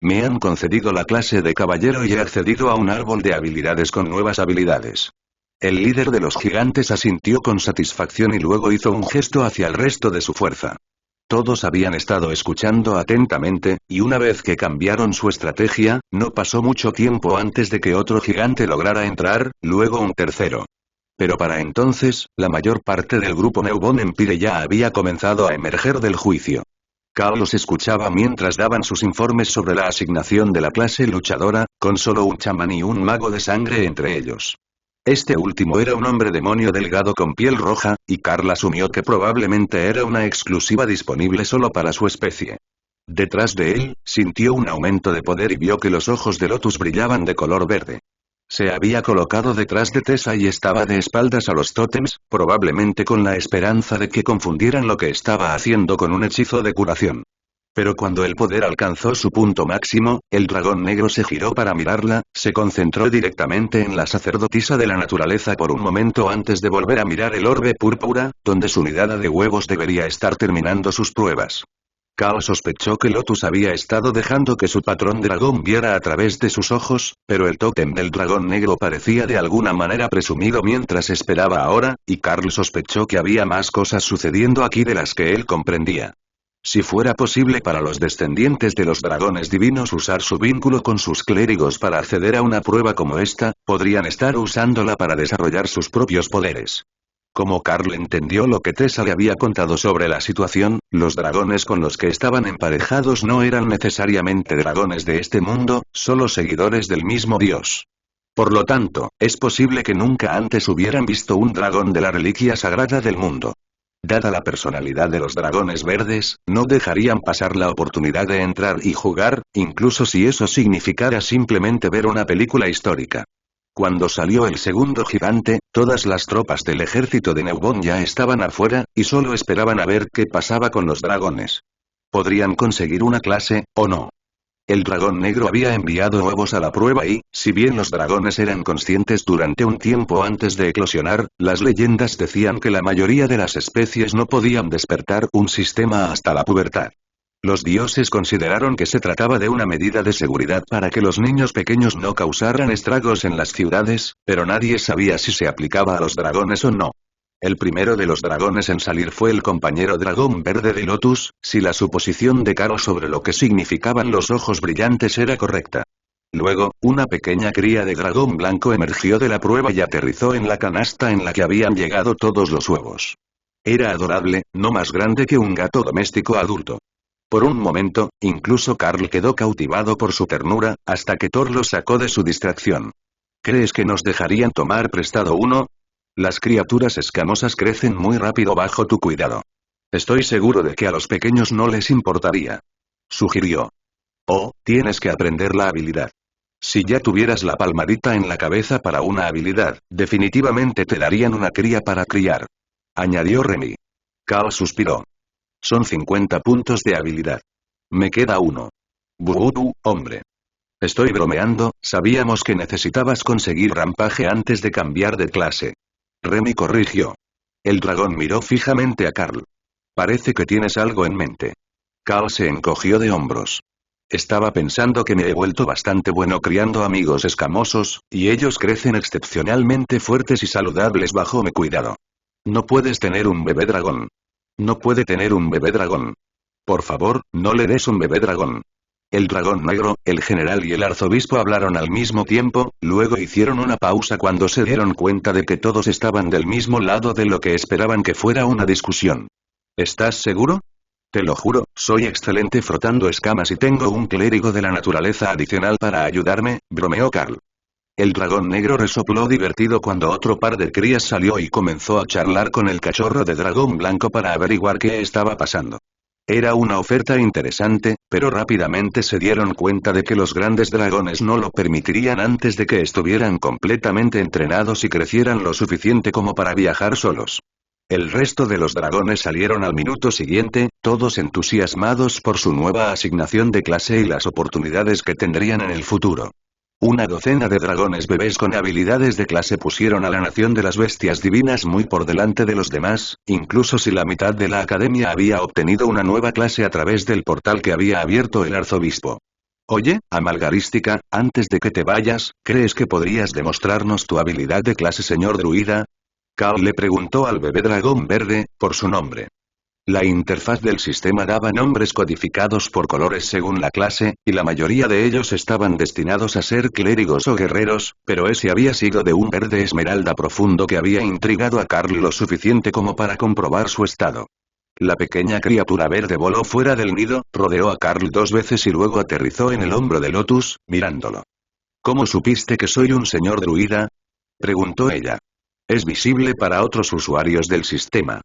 A: Me han concedido la clase de caballero y he accedido a un árbol de habilidades con nuevas habilidades. El líder de los gigantes asintió con satisfacción y luego hizo un gesto hacia el resto de su fuerza. Todos habían estado escuchando atentamente, y una vez que cambiaron su estrategia, no pasó mucho tiempo antes de que otro gigante lograra entrar, luego un tercero. Pero para entonces, la mayor parte del grupo Neubon Empire ya había comenzado a emerger del juicio. Carl los escuchaba mientras daban sus informes sobre la asignación de la clase luchadora, con solo un chamán y un mago de sangre entre ellos. Este último era un hombre demonio delgado con piel roja, y Carl asumió que probablemente era una exclusiva disponible solo para su especie. Detrás de él, sintió un aumento de poder y vio que los ojos de Lotus brillaban de color verde. Se había colocado detrás de Tessa y estaba de espaldas a los tótems, probablemente con la esperanza de que confundieran lo que estaba haciendo con un hechizo de curación. Pero cuando el poder alcanzó su punto máximo, el dragón negro se giró para mirarla, se concentró directamente en la sacerdotisa de la naturaleza por un momento antes de volver a mirar el orbe púrpura, donde su nidada de huevos debería estar terminando sus pruebas. Kao sospechó que Lotus había estado dejando que su patrón dragón viera a través de sus ojos, pero el tótem del dragón negro parecía de alguna manera presumido mientras esperaba ahora, y Carl sospechó que había más cosas sucediendo aquí de las que él comprendía. Si fuera posible para los descendientes de los dragones divinos usar su vínculo con sus clérigos para acceder a una prueba como esta, podrían estar usándola para desarrollar sus propios poderes. Como Carl entendió lo que Tessa le había contado sobre la situación, los dragones con los que estaban emparejados no eran necesariamente dragones de este mundo, solo seguidores del mismo dios. Por lo tanto, es posible que nunca antes hubieran visto un dragón de la reliquia sagrada del mundo. Dada la personalidad de los dragones verdes, no dejarían pasar la oportunidad de entrar y jugar, incluso si eso significara simplemente ver una película histórica. Cuando salió el segundo gigante, todas las tropas del ejército de Neubon ya estaban afuera, y solo esperaban a ver qué pasaba con los dragones. ¿Podrían conseguir una clase, o no? El dragón negro había enviado huevos a la prueba y, si bien los dragones eran conscientes durante un tiempo antes de eclosionar, las leyendas decían que la mayoría de las especies no podían despertar un sistema hasta la pubertad. Los dioses consideraron que se trataba de una medida de seguridad para que los niños pequeños no causaran estragos en las ciudades, pero nadie sabía si se aplicaba a los dragones o no. El primero de los dragones en salir fue el compañero dragón verde de Lotus, si la suposición de Caro sobre lo que significaban los ojos brillantes era correcta. Luego, una pequeña cría de dragón blanco emergió de la prueba y aterrizó en la canasta en la que habían llegado todos los huevos. Era adorable, no más grande que un gato doméstico adulto. Por un momento, incluso Carl quedó cautivado por su ternura, hasta que Thor lo sacó de su distracción. ¿Crees que nos dejarían tomar prestado uno? Las criaturas escamosas crecen muy rápido bajo tu cuidado. Estoy seguro de que a los pequeños no les importaría. Sugirió. Oh, tienes que aprender la habilidad. Si ya tuvieras la palmadita en la cabeza para una habilidad, definitivamente te darían una cría para criar. Añadió Remy. Kao suspiró. Son 50 puntos de habilidad. Me queda uno. Buudu, hombre. Estoy bromeando, sabíamos que necesitabas conseguir rampaje antes de cambiar de clase. Remy corrigió. El dragón miró fijamente a Carl. Parece que tienes algo en mente. Carl se encogió de hombros. Estaba pensando que me he vuelto bastante bueno criando amigos escamosos, y ellos crecen excepcionalmente fuertes y saludables bajo mi cuidado. No puedes tener un bebé dragón. No puede tener un bebé dragón. Por favor, no le des un bebé dragón. El dragón negro, el general y el arzobispo hablaron al mismo tiempo, luego hicieron una pausa cuando se dieron cuenta de que todos estaban del mismo lado de lo que esperaban que fuera una discusión. ¿Estás seguro? Te lo juro, soy excelente frotando escamas y tengo un clérigo de la naturaleza adicional para ayudarme, bromeó Carl. El dragón negro resopló divertido cuando otro par de crías salió y comenzó a charlar con el cachorro de dragón blanco para averiguar qué estaba pasando. Era una oferta interesante, pero rápidamente se dieron cuenta de que los grandes dragones no lo permitirían antes de que estuvieran completamente entrenados y crecieran lo suficiente como para viajar solos. El resto de los dragones salieron al minuto siguiente, todos entusiasmados por su nueva asignación de clase y las oportunidades que tendrían en el futuro. Una docena de dragones bebés con habilidades de clase pusieron a la nación de las bestias divinas muy por delante de los demás, incluso si la mitad de la academia había obtenido una nueva clase a través del portal que había abierto el arzobispo. Oye, Amalgarística, antes de que te vayas, ¿crees que podrías demostrarnos tu habilidad de clase, señor druida? Carl le preguntó al bebé dragón verde, por su nombre. La interfaz del sistema daba nombres codificados por colores según la clase, y la mayoría de ellos estaban destinados a ser clérigos o guerreros, pero ese había sido de un verde esmeralda profundo que había intrigado a Carl lo suficiente como para comprobar su estado. La pequeña criatura verde voló fuera del nido, rodeó a Carl 2 veces y luego aterrizó en el hombro de Lotus, mirándolo. ¿Cómo supiste que soy un señor druida? Preguntó ella. Es visible para otros usuarios del sistema.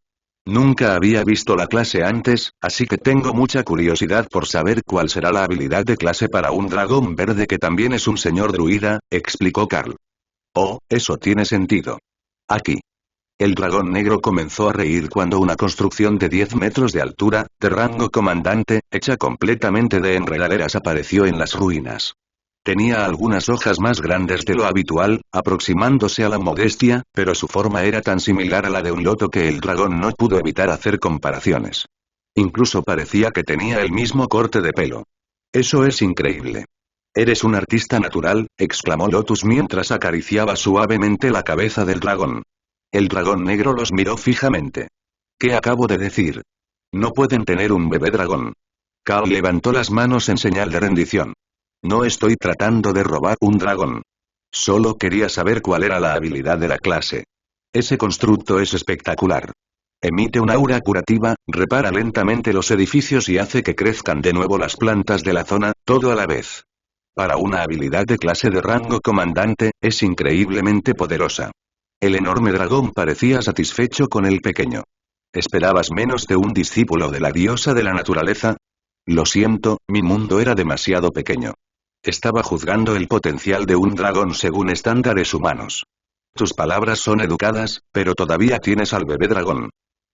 A: Nunca había visto la clase antes, así que tengo mucha curiosidad por saber cuál será la habilidad de clase para un dragón verde que también es un señor druida, explicó Carl. Oh, eso tiene sentido. Aquí. El dragón negro comenzó a reír cuando una construcción de 10 metros de altura, de rango comandante, hecha completamente de enredaderas apareció en las ruinas. Tenía algunas hojas más grandes de lo habitual, aproximándose a la modestia, pero su forma era tan similar a la de un loto que el dragón no pudo evitar hacer comparaciones. Incluso parecía que tenía el mismo corte de pelo. Eso es increíble. ¿Eres un artista natural?, exclamó Lotus mientras acariciaba suavemente la cabeza del dragón. El dragón negro los miró fijamente. ¿Qué acabo de decir? No pueden tener un bebé dragón. Carl levantó las manos en señal de rendición. No estoy tratando de robar un dragón. Solo quería saber cuál era la habilidad de la clase. Ese constructo es espectacular. Emite una aura curativa, repara lentamente los edificios y hace que crezcan de nuevo las plantas de la zona, todo a la vez. Para una habilidad de clase de rango comandante, es increíblemente poderosa. El enorme dragón parecía satisfecho con el pequeño. ¿Esperabas menos de un discípulo de la diosa de la naturaleza? Lo siento, mi mundo era demasiado pequeño. Estaba juzgando el potencial de un dragón según estándares humanos. Tus palabras son educadas, pero todavía tienes al bebé dragón.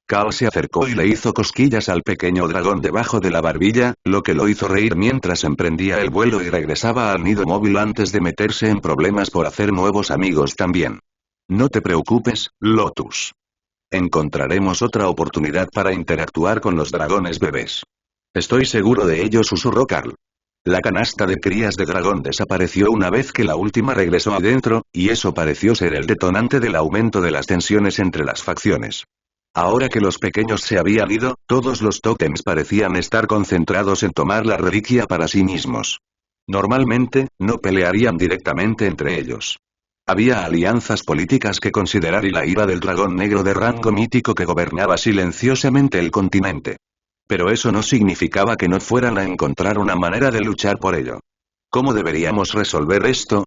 A: Carl se acercó y le hizo cosquillas al pequeño dragón debajo de la barbilla, lo que lo hizo reír mientras emprendía el vuelo y regresaba al nido móvil antes de meterse en problemas por hacer nuevos amigos también. No te preocupes, Lotus. Encontraremos otra oportunidad para interactuar con los dragones bebés. Estoy seguro de ello, susurró Carl. La canasta de crías de dragón desapareció una vez que la última regresó adentro, y eso pareció ser el detonante del aumento de las tensiones entre las facciones. Ahora que los pequeños se habían ido, todos los tótems parecían estar concentrados en tomar la reliquia para sí mismos. Normalmente, no pelearían directamente entre ellos. Había alianzas políticas que considerar y la ira del dragón negro de rango mítico que gobernaba silenciosamente el continente. Pero eso no significaba que no fueran a encontrar una manera de luchar por ello. ¿Cómo deberíamos resolver esto?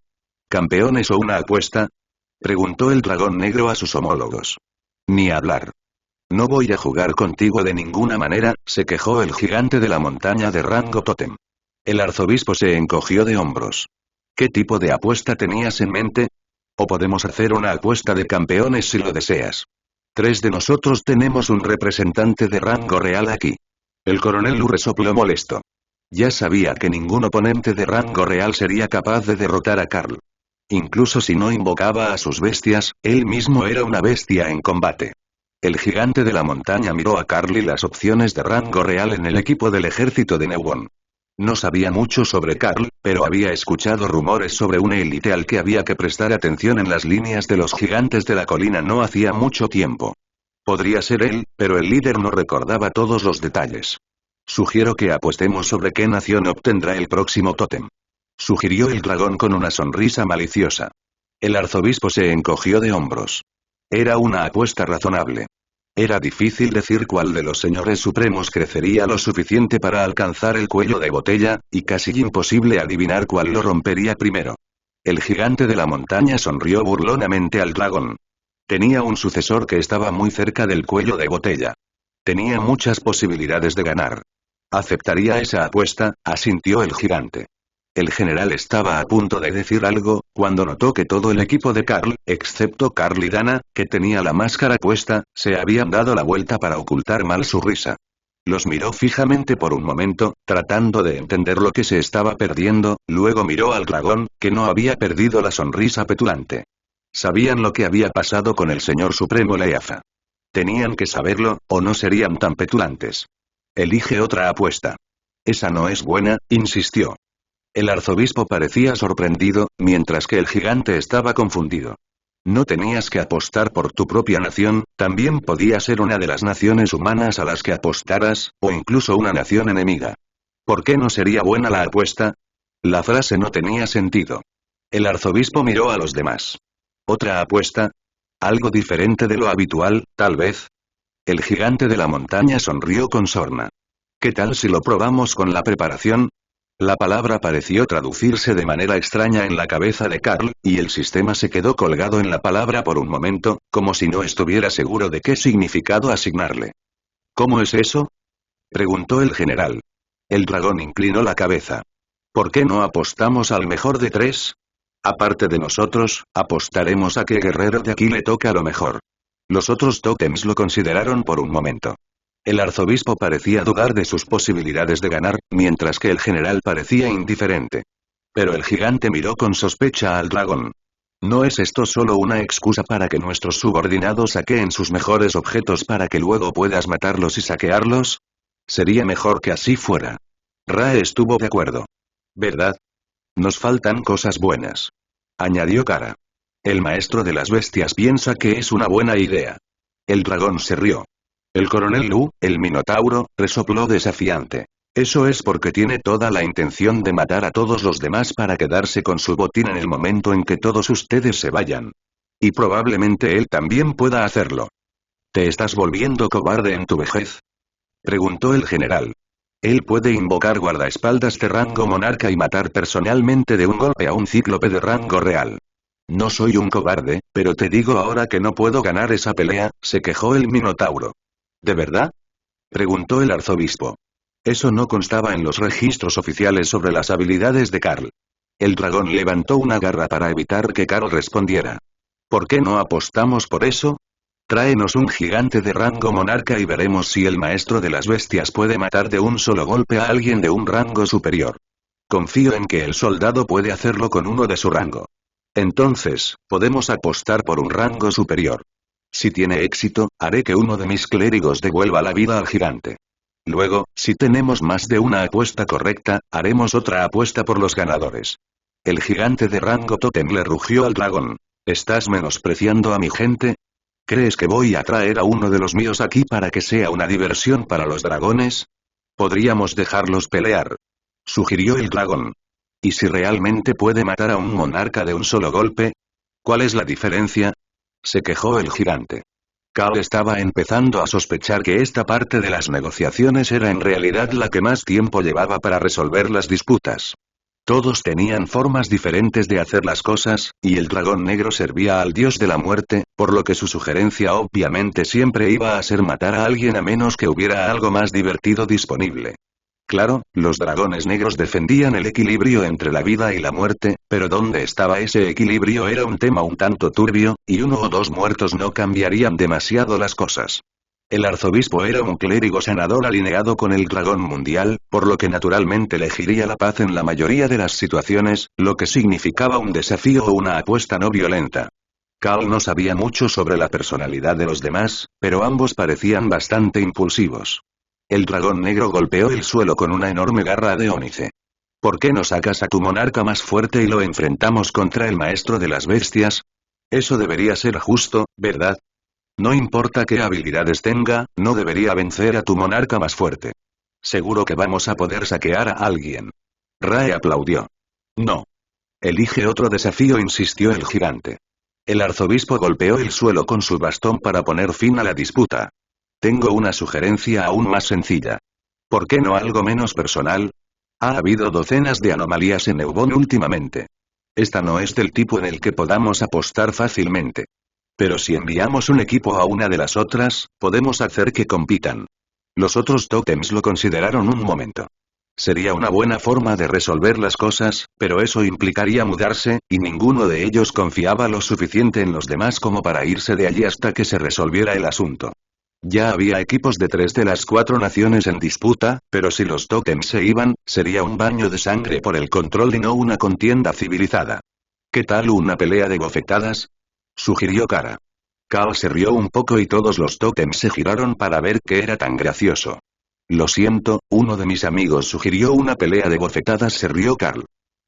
A: ¿Campeones o una apuesta? Preguntó el dragón negro a sus homólogos. Ni hablar. No voy a jugar contigo de ninguna manera, se quejó el gigante de la montaña de rango tótem. El arzobispo se encogió de hombros. ¿Qué tipo de apuesta tenías en mente? O podemos hacer una apuesta de campeones si lo deseas. 3 de nosotros tenemos un representante de rango real aquí. El coronel Lu resopló molesto. Ya sabía que ningún oponente de rango real sería capaz de derrotar a Carl. Incluso si no invocaba a sus bestias, él mismo era una bestia en combate. El gigante de la montaña miró a Carl y las opciones de rango real en el equipo del ejército de Newon. No sabía mucho sobre Carl, pero había escuchado rumores sobre un élite al que había que prestar atención en las líneas de los gigantes de la colina no hacía mucho tiempo. Podría ser él, pero el líder no recordaba todos los detalles. Sugiero que apostemos sobre qué nación obtendrá el próximo tótem. Sugirió el dragón con una sonrisa maliciosa. El arzobispo se encogió de hombros. Era una apuesta razonable. Era difícil decir cuál de los señores supremos crecería lo suficiente para alcanzar el cuello de botella, y casi imposible adivinar cuál lo rompería primero. El gigante de la montaña sonrió burlonamente al dragón. Tenía un sucesor que estaba muy cerca del cuello de botella. Tenía muchas posibilidades de ganar. Aceptaría esa apuesta, asintió el gigante. El general estaba a punto de decir algo, cuando notó que todo el equipo de Carl, excepto Carl y Dana, que tenía la máscara puesta, se habían dado la vuelta para ocultar mal su risa. Los miró fijamente por un momento, tratando de entender lo que se estaba perdiendo, luego miró al dragón, que no había perdido la sonrisa petulante. Sabían lo que había pasado con el señor supremo Leafa. Tenían que saberlo, o no serían tan petulantes. Elige otra apuesta. Esa no es buena, insistió. El arzobispo parecía sorprendido, mientras que el gigante estaba confundido. No tenías que apostar por tu propia nación, también podía ser una de las naciones humanas a las que apostaras, o incluso una nación enemiga. ¿Por qué no sería buena la apuesta? La frase no tenía sentido. El arzobispo miró a los demás. ¿Otra apuesta? ¿Algo diferente de lo habitual, tal vez? El gigante de la montaña sonrió con sorna. ¿Qué tal si lo probamos con la preparación? La palabra pareció traducirse de manera extraña en la cabeza de Carl, y el sistema se quedó colgado en la palabra por un momento, como si no estuviera seguro de qué significado asignarle. ¿Cómo es eso? Preguntó el general. El dragón inclinó la cabeza. ¿Por qué no apostamos al mejor de tres? Aparte de nosotros, apostaremos a qué guerrero de aquí le toca lo mejor. Los otros tótems lo consideraron por un momento. El arzobispo parecía dudar de sus posibilidades de ganar, mientras que el general parecía indiferente. Pero el gigante miró con sospecha al dragón. ¿No es esto solo una excusa para que nuestros subordinados saqueen sus mejores objetos para que luego puedas matarlos y saquearlos? Sería mejor que así fuera. Rae estuvo de acuerdo. ¿Verdad? Nos faltan cosas buenas. Añadió Kara. El maestro de las bestias piensa que es una buena idea. El dragón se rió. El coronel Lu, el minotauro, resopló desafiante. Eso es porque tiene toda la intención de matar a todos los demás para quedarse con su botín en el momento en que todos ustedes se vayan. Y probablemente él también pueda hacerlo. ¿Te estás volviendo cobarde en tu vejez? Preguntó el general. Él puede invocar guardaespaldas de rango monarca y matar personalmente de un golpe a un cíclope de rango real. No soy un cobarde, pero te digo ahora que no puedo ganar esa pelea, se quejó el minotauro. ¿De verdad? Preguntó el arzobispo. Eso no constaba en los registros oficiales sobre las habilidades de Carl. El dragón levantó una garra para evitar que Carl respondiera. ¿Por qué no apostamos por eso? Tráenos un gigante de rango monarca y veremos si el maestro de las bestias puede matar de un solo golpe a alguien de un rango superior. Confío en que el soldado puede hacerlo con uno de su rango. Entonces, podemos apostar por un rango superior. Si tiene éxito, haré que uno de mis clérigos devuelva la vida al gigante. Luego, si tenemos más de una apuesta correcta, haremos otra apuesta por los ganadores. El gigante de rango tótem le rugió al dragón. ¿Estás menospreciando a mi gente? ¿Crees que voy a traer a uno de los míos aquí para que sea una diversión para los dragones? Podríamos dejarlos pelear. Sugirió el dragón. ¿Y si realmente puede matar a un monarca de un solo golpe? ¿Cuál es la diferencia? Se quejó el gigante. Carl estaba empezando a sospechar que esta parte de las negociaciones era en realidad la que más tiempo llevaba para resolver las disputas. Todos tenían formas diferentes de hacer las cosas, y el dragón negro servía al dios de la muerte, por lo que su sugerencia obviamente siempre iba a ser matar a alguien a menos que hubiera algo más divertido disponible. Claro, los dragones negros defendían el equilibrio entre la vida y la muerte, pero ¿dónde estaba ese equilibrio? Era un tema un tanto turbio, y uno o dos muertos no cambiarían demasiado las cosas. El arzobispo era un clérigo sanador alineado con el dragón mundial, por lo que naturalmente elegiría la paz en la mayoría de las situaciones, lo que significaba un desafío o una apuesta no violenta. Carl no sabía mucho sobre la personalidad de los demás, pero ambos parecían bastante impulsivos. El dragón negro golpeó el suelo con una enorme garra de ónice. ¿Por qué no sacas a tu monarca más fuerte y lo enfrentamos contra el maestro de las bestias? Eso debería ser justo, ¿verdad? No importa qué habilidades tenga, no debería vencer a tu monarca más fuerte. Seguro que vamos a poder saquear a alguien. Rae aplaudió. No. Elige otro desafío, insistió el gigante. El arzobispo golpeó el suelo con su bastón para poner fin a la disputa. Tengo una sugerencia aún más sencilla. ¿Por qué no algo menos personal? Ha habido docenas de anomalías en Eubon últimamente. Esta no es del tipo en el que podamos apostar fácilmente. Pero si enviamos un equipo a una de las otras, podemos hacer que compitan. Los otros tótems lo consideraron un momento. Sería una buena forma de resolver las cosas, pero eso implicaría mudarse, y ninguno de ellos confiaba lo suficiente en los demás como para irse de allí hasta que se resolviera el asunto. Ya había equipos de 3 de las 4 naciones en disputa, pero si los tótems se iban, sería un baño de sangre por el control y no una contienda civilizada. ¿Qué tal una pelea de bofetadas? Sugirió Kara. Carl se rió un poco y todos los tótems se giraron para ver qué era tan gracioso. Lo siento, uno de mis amigos sugirió una pelea de bofetadas, se rió Carl.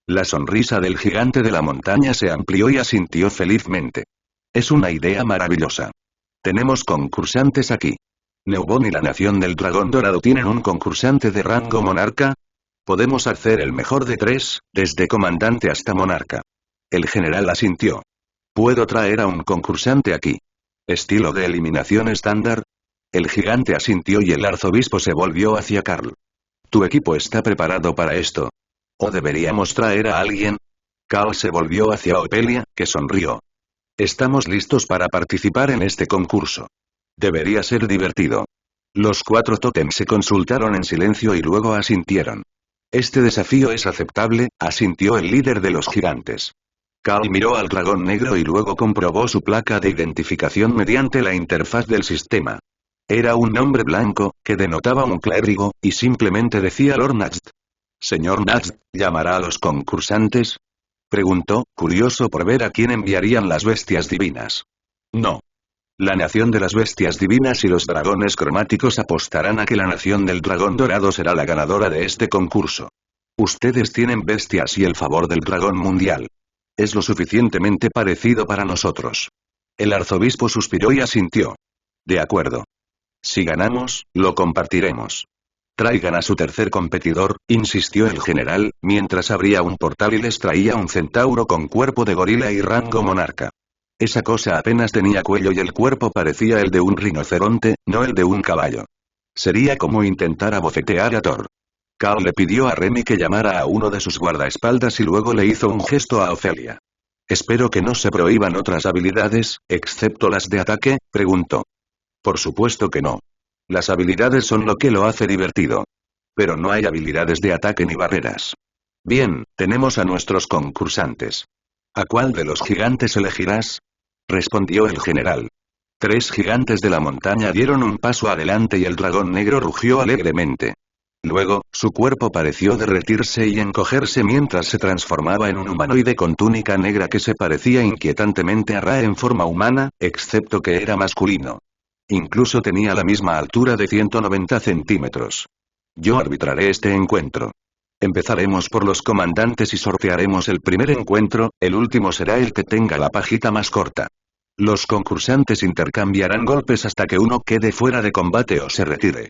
A: La sonrisa del gigante de la montaña se amplió y asintió felizmente. Es una idea maravillosa. Tenemos concursantes aquí. Neubon y la Nación del Dragón Dorado tienen un concursante de rango monarca. Podemos hacer el mejor de 3, desde comandante hasta monarca. El general asintió. Puedo traer a un concursante aquí. ¿Estilo de eliminación estándar? El gigante asintió y el arzobispo se volvió hacia Carl. ¿Tu equipo está preparado para esto? ¿O deberíamos traer a alguien? Carl se volvió hacia Opelia, que sonrió. Estamos listos para participar en este concurso. Debería ser divertido. Los 4 tótems se consultaron en silencio y luego asintieron. Este desafío es aceptable, asintió el líder de los gigantes. Carl miró al dragón negro y luego comprobó su placa de identificación mediante la interfaz del sistema. Era un nombre blanco, que denotaba un clérigo, y simplemente decía Lord Naxt. ¿Señor Naxt, llamará a los concursantes? Preguntó, curioso por ver a quién enviarían las bestias divinas. No. La nación de las bestias divinas y los dragones cromáticos apostarán a que la nación del dragón dorado será la ganadora de este concurso. Ustedes tienen bestias y el favor del dragón mundial. Es lo suficientemente parecido para nosotros. El arzobispo suspiró y asintió. De acuerdo. Si ganamos, lo compartiremos. Traigan a su tercer competidor, insistió el general, mientras abría un portal y les traía un centauro con cuerpo de gorila y rango monarca. Esa cosa apenas tenía cuello y el cuerpo parecía el de un rinoceronte, no el de un caballo. Sería como intentar abofetear a Thor. Carl le pidió a Remy que llamara a uno de sus guardaespaldas y luego le hizo un gesto a Ofelia. «Espero que no se prohíban otras habilidades, excepto las de ataque», preguntó. Por supuesto que no. Las habilidades son lo que lo hace divertido. Pero no hay habilidades de ataque ni barreras. Bien, tenemos a nuestros concursantes. ¿A cuál de los gigantes elegirás? Respondió el general. 3 gigantes de la montaña dieron un paso adelante y el dragón negro rugió alegremente. Luego, su cuerpo pareció derretirse y encogerse mientras se transformaba en un humanoide con túnica negra que se parecía inquietantemente a Ra en forma humana, excepto que era masculino. Incluso tenía la misma altura de 190 centímetros. Yo arbitraré este encuentro. Empezaremos por los comandantes y sortearemos el primer encuentro, el último será el que tenga la pajita más corta. Los concursantes intercambiarán golpes hasta que uno quede fuera de combate o se retire.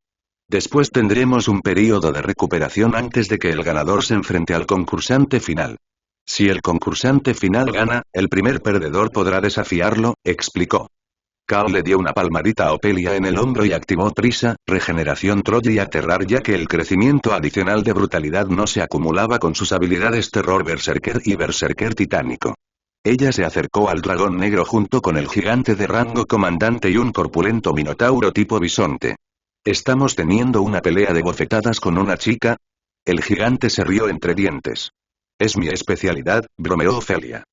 A: Después tendremos un período de recuperación antes de que el ganador se enfrente al concursante final. Si el concursante final gana, el primer perdedor podrá desafiarlo, explicó. Carl le dio una palmadita a Opelia en el hombro y activó Prisa, Regeneración Troll y Aterrar ya que el crecimiento adicional de brutalidad no se acumulaba con sus habilidades Terror Berserker y Berserker Titánico. Ella se acercó al dragón negro junto con el gigante de rango comandante y un corpulento minotauro tipo bisonte. ¿Estamos teniendo una pelea de bofetadas con una chica? El gigante se rió entre dientes. Es mi especialidad, bromeó Ofelia.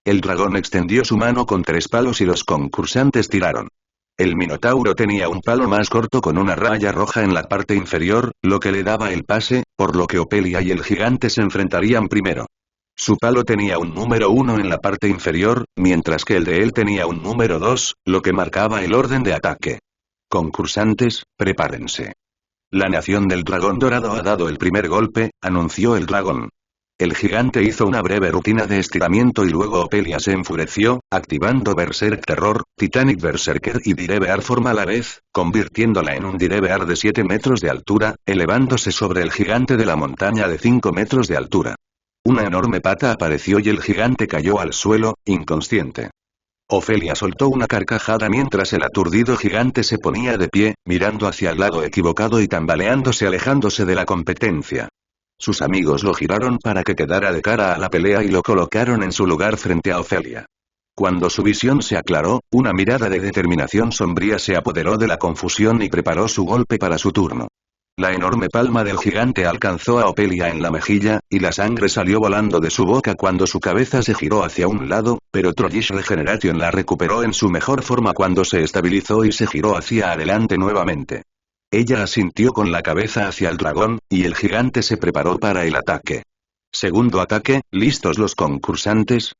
A: El dragón extendió su mano con 3 palos y los concursantes tiraron. El minotauro tenía un palo más corto con una raya roja en la parte inferior, lo que le daba el pase, por lo que Opelia y el gigante se enfrentarían primero. Su palo tenía un número 1 en la parte inferior, mientras que el de él tenía un número 2, lo que marcaba el orden de ataque. Concursantes, prepárense. La nación del dragón dorado ha dado el primer golpe, anunció el dragón. El gigante hizo una breve rutina de estiramiento y luego Opelia se enfureció, activando Berserk Terror, Titanic Berserker y Direbear Forma a la vez, convirtiéndola en un Direbear de 7 metros de altura, elevándose sobre el gigante de la montaña de 5 metros de altura. Una enorme pata apareció y el gigante cayó al suelo, inconsciente. Ofelia soltó una carcajada mientras el aturdido gigante se ponía de pie, mirando hacia el lado equivocado y tambaleándose alejándose de la competencia. Sus amigos lo giraron para que quedara de cara a la pelea y lo colocaron en su lugar frente a Ofelia. Cuando su visión se aclaró, una mirada de determinación sombría se apoderó de la confusión y preparó su golpe para su turno. La enorme palma del gigante alcanzó a Opelia en la mejilla, y la sangre salió volando de su boca cuando su cabeza se giró hacia un lado, pero Trollish Regeneration la recuperó en su mejor forma cuando se estabilizó y se giró hacia adelante nuevamente. Ella asintió con la cabeza hacia el dragón, y el gigante se preparó para el ataque. Segundo ataque, ¿listos los concursantes?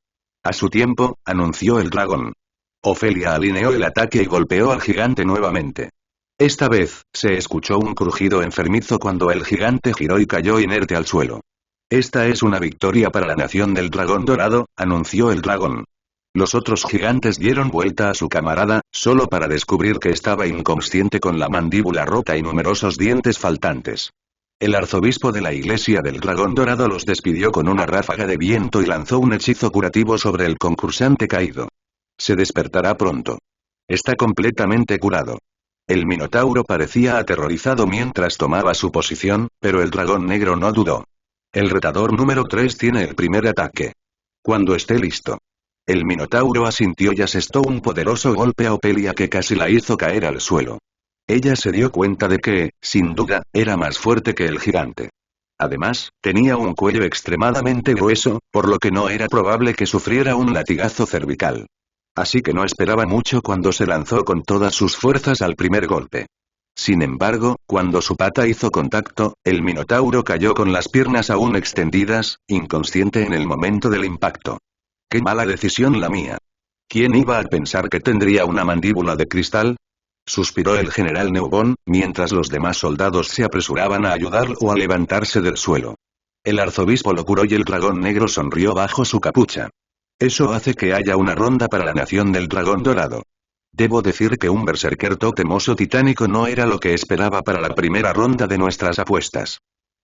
A: A su tiempo, anunció el dragón. Ofelia alineó el ataque y golpeó al gigante nuevamente. Esta vez, se escuchó un crujido enfermizo cuando el gigante giró y cayó inerte al suelo. Esta es una victoria para la nación del dragón dorado, anunció el dragón. Los otros gigantes dieron vuelta a su camarada, solo para descubrir que estaba inconsciente con la mandíbula rota y numerosos dientes faltantes. El arzobispo de la iglesia del dragón dorado los despidió con una ráfaga de viento y lanzó un hechizo curativo sobre el concursante caído. Se despertará pronto. Está completamente curado. El minotauro parecía aterrorizado mientras tomaba su posición, pero el dragón negro no dudó. El retador número 3 tiene el primer ataque. Cuando esté listo. El minotauro asintió y asestó un poderoso golpe a Opelia que casi la hizo caer al suelo. Ella se dio cuenta de que, sin duda, era más fuerte que el gigante. Además, tenía un cuello extremadamente grueso, por lo que no era probable que sufriera un latigazo cervical. Así que no esperaba mucho cuando se lanzó con todas sus fuerzas al primer golpe. Sin embargo, cuando su pata hizo contacto, el minotauro cayó con las piernas aún extendidas, inconsciente en el momento del impacto. ¡Qué mala decisión la mía! ¿Quién iba a pensar que tendría una mandíbula de cristal? Suspiró el general Neubon, mientras los demás soldados se apresuraban a ayudarlo a levantarse del suelo. El arzobispo lo curó y el dragón negro sonrió bajo su capucha. Eso hace que haya una ronda para la nación del dragón dorado. Debo decir que un berserker totemoso titánico no era lo que esperaba para la primera ronda de nuestras apuestas.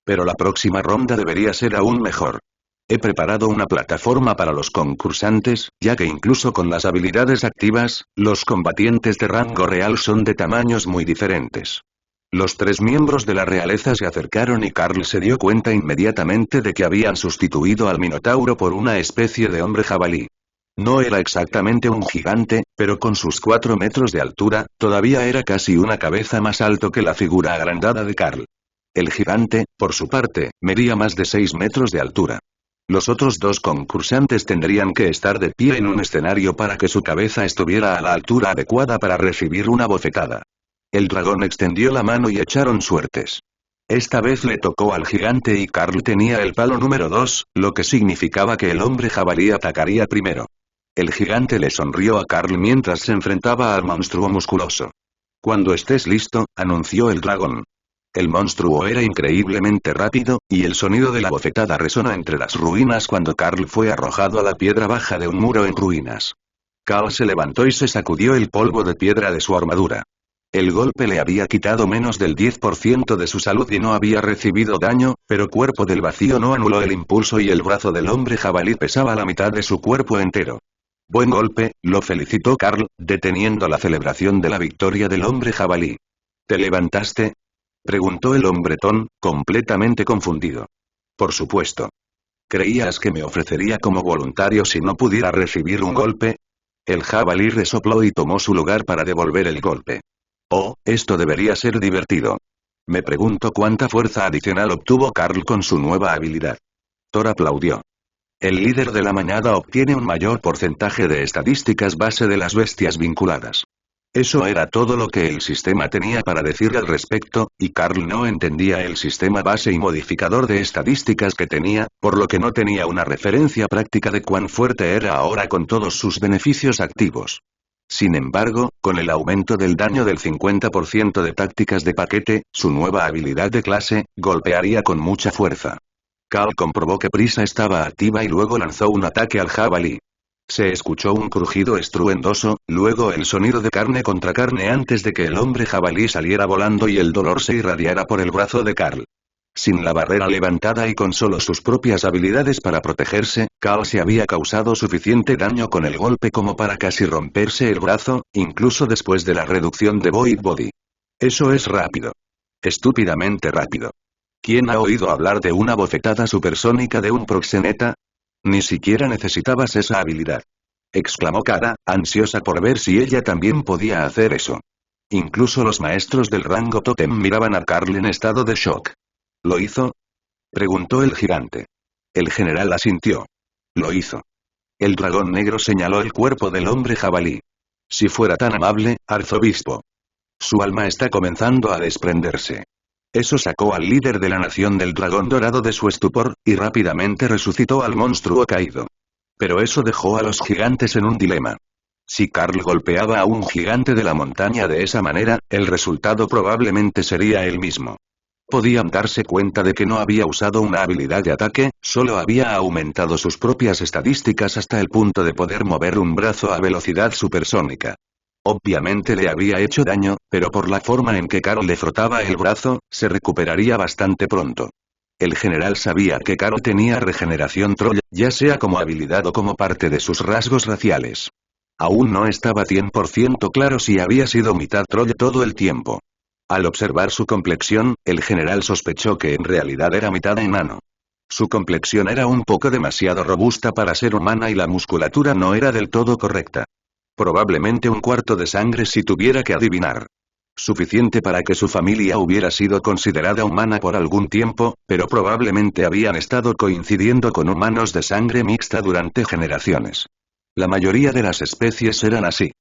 A: Pero la próxima ronda debería ser aún mejor. He preparado una plataforma para los concursantes, ya que incluso con las habilidades activas, los combatientes de rango real son de tamaños muy diferentes. Los 3 miembros de la realeza se acercaron y Carl se dio cuenta inmediatamente de que habían sustituido al minotauro por una especie de hombre jabalí. No era exactamente un gigante, pero con sus 4 metros de altura, todavía era casi una cabeza más alto que la figura agrandada de Carl. El gigante, por su parte, medía más de 6 metros de altura. Los otros 2 concursantes tendrían que estar de pie en un escenario para que su cabeza estuviera a la altura adecuada para recibir una bofetada. El dragón extendió la mano y echaron suertes. Esta vez le tocó al gigante y Carl tenía el palo número 2, lo que significaba que el hombre jabalí atacaría primero. El gigante le sonrió a Carl mientras se enfrentaba al monstruo musculoso. Cuando estés listo, anunció el dragón. El monstruo era increíblemente rápido, y el sonido de la bofetada resonó entre las ruinas cuando Carl fue arrojado a la piedra baja de un muro en ruinas. Carl se levantó y se sacudió el polvo de piedra de su armadura. El golpe le había quitado menos del 10% de su salud y no había recibido daño, pero Cuerpo del Vacío no anuló el impulso y el brazo del hombre jabalí pesaba la mitad de su cuerpo entero. Buen golpe, lo felicitó Carl, deteniendo la celebración de la victoria del hombre jabalí. ¿Te levantaste?, preguntó el hombretón, completamente confundido. Por supuesto. ¿Creías que me ofrecería como voluntario si no pudiera recibir un golpe? El jabalí resopló y tomó su lugar para devolver el golpe. Oh, esto debería ser divertido. Me pregunto cuánta fuerza adicional obtuvo Carl con su nueva habilidad. Thor aplaudió. El líder de la manada obtiene un mayor porcentaje de estadísticas base de las bestias vinculadas. Eso era todo lo que el sistema tenía para decir al respecto, y Carl no entendía el sistema base y modificador de estadísticas que tenía, por lo que no tenía una referencia práctica de cuán fuerte era ahora con todos sus beneficios activos. Sin embargo, con el aumento del daño del 50% de tácticas de paquete, su nueva habilidad de clase, golpearía con mucha fuerza. Carl comprobó que Prisa estaba activa y luego lanzó un ataque al jabalí. Se escuchó un crujido estruendoso, luego el sonido de carne contra carne antes de que el hombre jabalí saliera volando y el dolor se irradiara por el brazo de Carl. Sin la barrera levantada y con solo sus propias habilidades para protegerse, Carl se había causado suficiente daño con el golpe como para casi romperse el brazo, incluso después de la reducción de Void Body. Eso es rápido. Estúpidamente rápido. ¿Quién ha oído hablar de una bofetada supersónica de un proxeneta? Ni siquiera necesitabas esa habilidad. Exclamó Kara, ansiosa por ver si ella también podía hacer eso. Incluso los maestros del rango Totem miraban a Carl en estado de shock. ¿Lo hizo? Preguntó el gigante. El general asintió. Lo hizo. El dragón negro señaló el cuerpo del hombre jabalí. Si fuera tan amable, arzobispo. Su alma está comenzando a desprenderse. Eso sacó al líder de la nación del dragón dorado de su estupor, y rápidamente resucitó al monstruo caído. Pero eso dejó a los gigantes en un dilema. Si Carl golpeaba a un gigante de la montaña de esa manera, el resultado probablemente sería el mismo. Podían darse cuenta de que no había usado una habilidad de ataque, solo había aumentado sus propias estadísticas hasta el punto de poder mover un brazo a velocidad supersónica. Obviamente le habría hecho daño, pero por la forma en que Carl le frotaba el brazo, se recuperaría bastante pronto. El general sabía que Carl tenía regeneración troll, ya sea como habilidad o como parte de sus rasgos raciales. Aún no estaba 100% claro si había sido mitad troll todo el tiempo. Al observar su complexión, el general sospechó que en realidad era mitad enano. Su complexión era un poco demasiado robusta para ser humana y la musculatura no era del todo correcta. Probablemente un cuarto de sangre si tuviera que adivinar. Suficiente para que su familia hubiera sido considerada humana por algún tiempo, pero probablemente habían estado coincidiendo con humanos de sangre mixta durante generaciones. La mayoría de las especies eran así.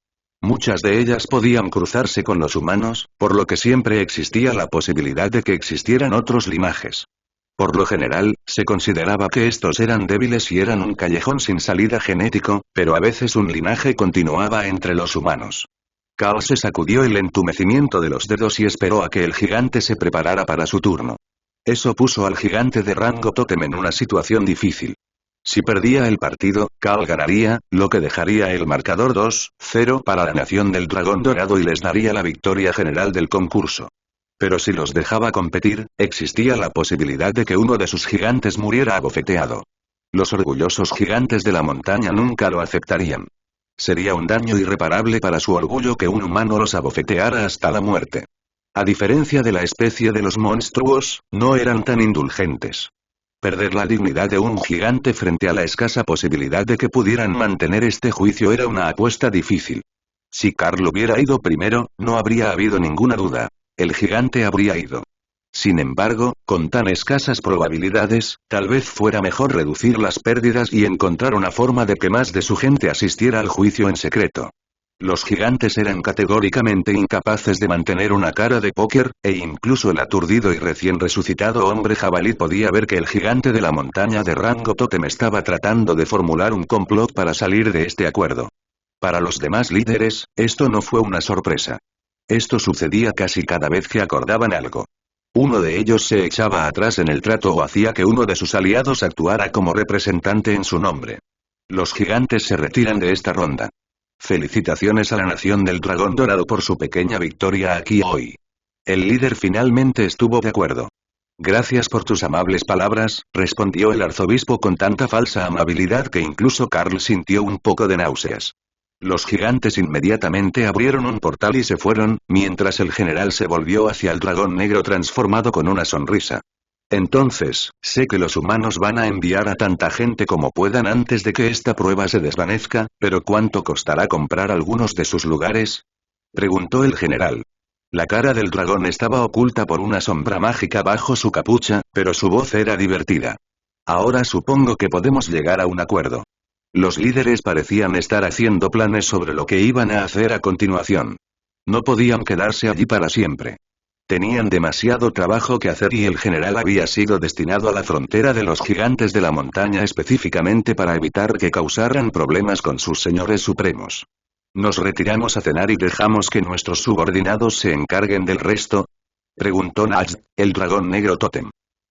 A: Muchas de ellas podían cruzarse con los humanos, por lo que siempre existía la posibilidad de que existieran otros linajes. Por lo general, se consideraba que estos eran débiles y eran un callejón sin salida genético, pero a veces un linaje continuaba entre los humanos. Carl se sacudió el entumecimiento de los dedos y esperó a que el gigante se preparara para su turno. Eso puso al gigante de rango Totem en una situación difícil. Si perdía el partido, Carl ganaría, lo que dejaría el marcador 2-0 para la nación del dragón dorado y les daría la victoria general del concurso. Pero si los dejaba competir, existía la posibilidad de que uno de sus gigantes muriera abofeteado. Los orgullosos gigantes de la montaña nunca lo aceptarían. Sería un daño irreparable para su orgullo que un humano los abofeteara hasta la muerte. A diferencia de la especie de los monstruos, no eran tan indulgentes. Perder la dignidad de un gigante frente a la escasa posibilidad de que pudieran mantener este juicio era una apuesta difícil. Si Carl hubiera ido primero, no habría habido ninguna duda. El gigante habría ido. Sin embargo, con tan escasas probabilidades, tal vez fuera mejor reducir las pérdidas y encontrar una forma de que más de su gente asistiera al juicio en secreto. Los gigantes eran categóricamente incapaces de mantener una cara de póker, e incluso el aturdido y recién resucitado hombre jabalí podía ver que el gigante de la montaña de rango Totem estaba tratando de formular un complot para salir de este acuerdo. Para los demás líderes, esto no fue una sorpresa. Esto sucedía casi cada vez que acordaban algo. Uno de ellos se echaba atrás en el trato o hacía que uno de sus aliados actuara como representante en su nombre. Los gigantes se retiran de esta ronda. Felicitaciones a la nación del dragón dorado por su pequeña victoria aquí hoy. El líder finalmente estuvo de acuerdo. Gracias por tus amables palabras, respondió el arzobispo con tanta falsa amabilidad que incluso Carl sintió un poco de náuseas. Los gigantes inmediatamente abrieron un portal y se fueron, mientras el general se volvió hacia el dragón negro transformado con una sonrisa. Entonces, sé que los humanos van a enviar a tanta gente como puedan antes de que esta prueba se desvanezca, pero ¿cuánto costará comprar algunos de sus lugares? Preguntó el general. La cara del dragón estaba oculta por una sombra mágica bajo su capucha, pero su voz era divertida. Ahora supongo que podemos llegar a un acuerdo. Los líderes parecían estar haciendo planes sobre lo que iban a hacer a continuación. No podían quedarse allí para siempre. Tenían demasiado trabajo que hacer y el general había sido destinado a la frontera de los gigantes de la montaña específicamente para evitar que causaran problemas con sus señores supremos. ¿Nos retiramos a cenar y dejamos que nuestros subordinados se encarguen del resto? Preguntó Najd, el dragón negro tótem.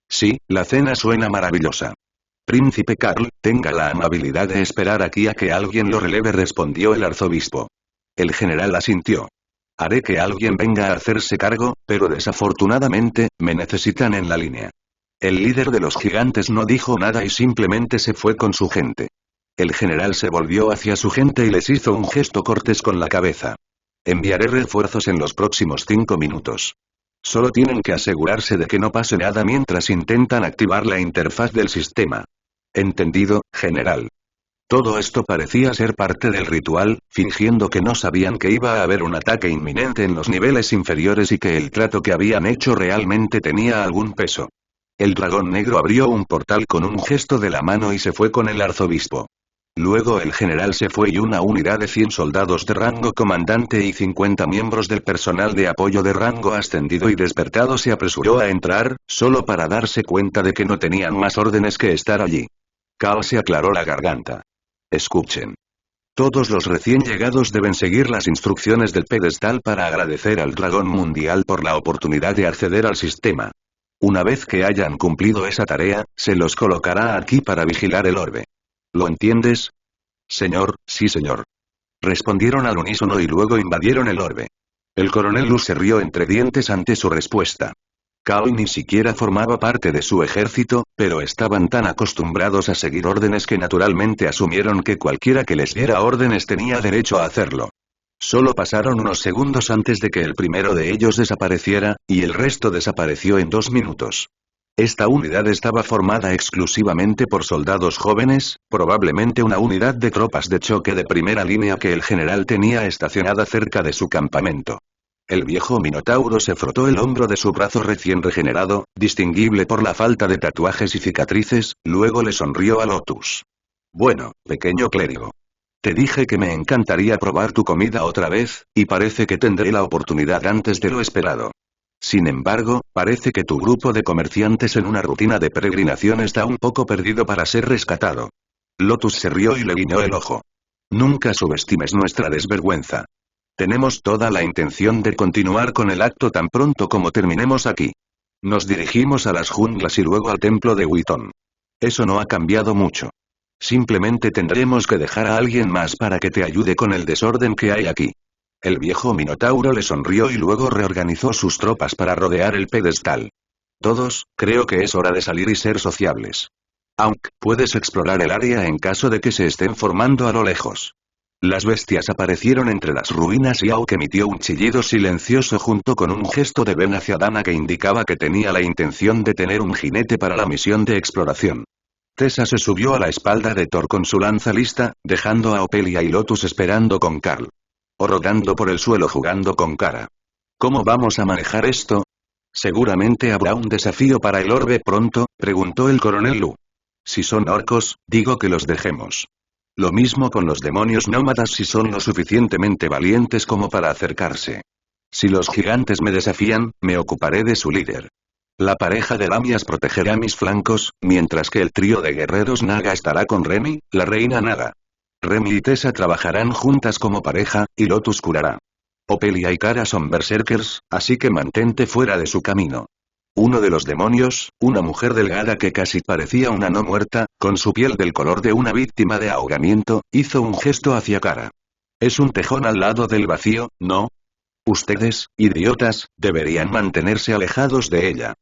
A: Sí, la cena suena maravillosa. Príncipe Karl, tenga la amabilidad de esperar aquí a que alguien lo releve, respondió el arzobispo. El general asintió. Haré que alguien venga a hacerse cargo, pero desafortunadamente, me necesitan en la línea. El líder de los gigantes no dijo nada y simplemente se fue con su gente. El general se volvió hacia su gente y les hizo un gesto cortés con la cabeza. Enviaré refuerzos en los próximos 5 minutos. Solo tienen que asegurarse de que no pase nada mientras intentan activar la interfaz del sistema. Entendido, general. Todo esto parecía ser parte del ritual, fingiendo que no sabían que iba a haber un ataque inminente en los niveles inferiores y que el trato que habían hecho realmente tenía algún peso. El dragón negro abrió un portal con un gesto de la mano y se fue con el arzobispo. Luego el general se fue y una unidad de 100 soldados de rango comandante y 50 miembros del personal de apoyo de rango ascendido y despertado se apresuró a entrar, solo para darse cuenta de que no tenían más órdenes que estar allí. Cal se aclaró la garganta. Escuchen. Todos los recién llegados deben seguir las instrucciones del pedestal para agradecer al dragón mundial por la oportunidad de acceder al sistema. Una vez que hayan cumplido esa tarea, se los colocará aquí para vigilar el orbe. ¿Lo entiendes? Señor, sí señor. Respondieron al unísono y luego invadieron el orbe. El coronel Lu se rió entre dientes ante su respuesta. Cal ni siquiera formaba parte de su ejército, pero estaban tan acostumbrados a seguir órdenes que naturalmente asumieron que cualquiera que les diera órdenes tenía derecho a hacerlo. Solo pasaron unos segundos antes de que el primero de ellos desapareciera, y el resto desapareció en 2 minutos. Esta unidad estaba formada exclusivamente por soldados jóvenes, probablemente una unidad de tropas de choque de primera línea que el general tenía estacionada cerca de su campamento. El viejo Minotauro se frotó el hombro de su brazo recién regenerado, distinguible por la falta de tatuajes y cicatrices, luego le sonrió a Lotus. Bueno, pequeño clérigo. Te dije que me encantaría probar tu comida otra vez, y parece que tendré la oportunidad antes de lo esperado. Sin embargo, parece que tu grupo de comerciantes en una rutina de peregrinación está un poco perdido para ser rescatado. Lotus se rió y le guiñó el ojo. Nunca subestimes nuestra desvergüenza. Tenemos toda la intención de continuar con el acto tan pronto como terminemos aquí. Nos dirigimos a las junglas y luego al templo de Witton. Eso no ha cambiado mucho. Simplemente tendremos que dejar a alguien más para que te ayude con el desorden que hay aquí. El viejo Minotauro le sonrió y luego reorganizó sus tropas para rodear el pedestal. Todos, creo que es hora de salir y ser sociables. Aunque, puedes explorar el área en caso de que se estén formando a lo lejos. Las bestias aparecieron entre las ruinas y Auk emitió un chillido silencioso junto con un gesto de ven hacia Dana que indicaba que tenía la intención de tener un jinete para la misión de exploración. Tessa se subió a la espalda de Thor con su lanza lista, dejando a Opelia y Lotus esperando con Karl. O rodando por el suelo jugando con Kara. ¿Cómo vamos a manejar esto? Seguramente habrá un desafío para el orbe pronto, preguntó el coronel Lu. Si son orcos, digo que los dejemos. Lo mismo con los demonios nómadas si son lo suficientemente valientes como para acercarse. Si los gigantes me desafían, me ocuparé de su líder. La pareja de lamias protegerá mis flancos, mientras que el trío de guerreros Naga estará con Remy, la reina Naga. Remy y Tessa trabajarán juntas como pareja, y Lotus curará. Opelia y Kara son berserkers, así que mantente fuera de su camino. Uno de los demonios, una mujer delgada que casi parecía una no muerta, con su piel del color de una víctima de ahogamiento, hizo un gesto hacia Kara. Es un tejón al lado del vacío, ¿no? Ustedes, idiotas, deberían mantenerse alejados de ella.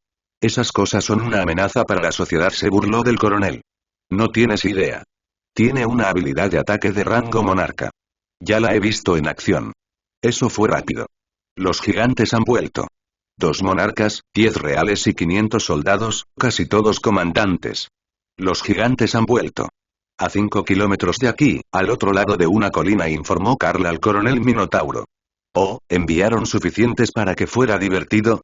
A: Esas cosas son una amenaza para la sociedad, se burló del coronel. No tienes idea. Tiene una habilidad de ataque de rango monarca. Ya la he visto en acción. Eso fue rápido. Los gigantes han vuelto. 2 monarcas, 10 reales y 500 soldados, casi todos comandantes. Los gigantes han vuelto. A 5 kilómetros de aquí, al otro lado de una colina, informó Karl al coronel Minotauro. Oh, ¿enviaron suficientes para que fuera divertido?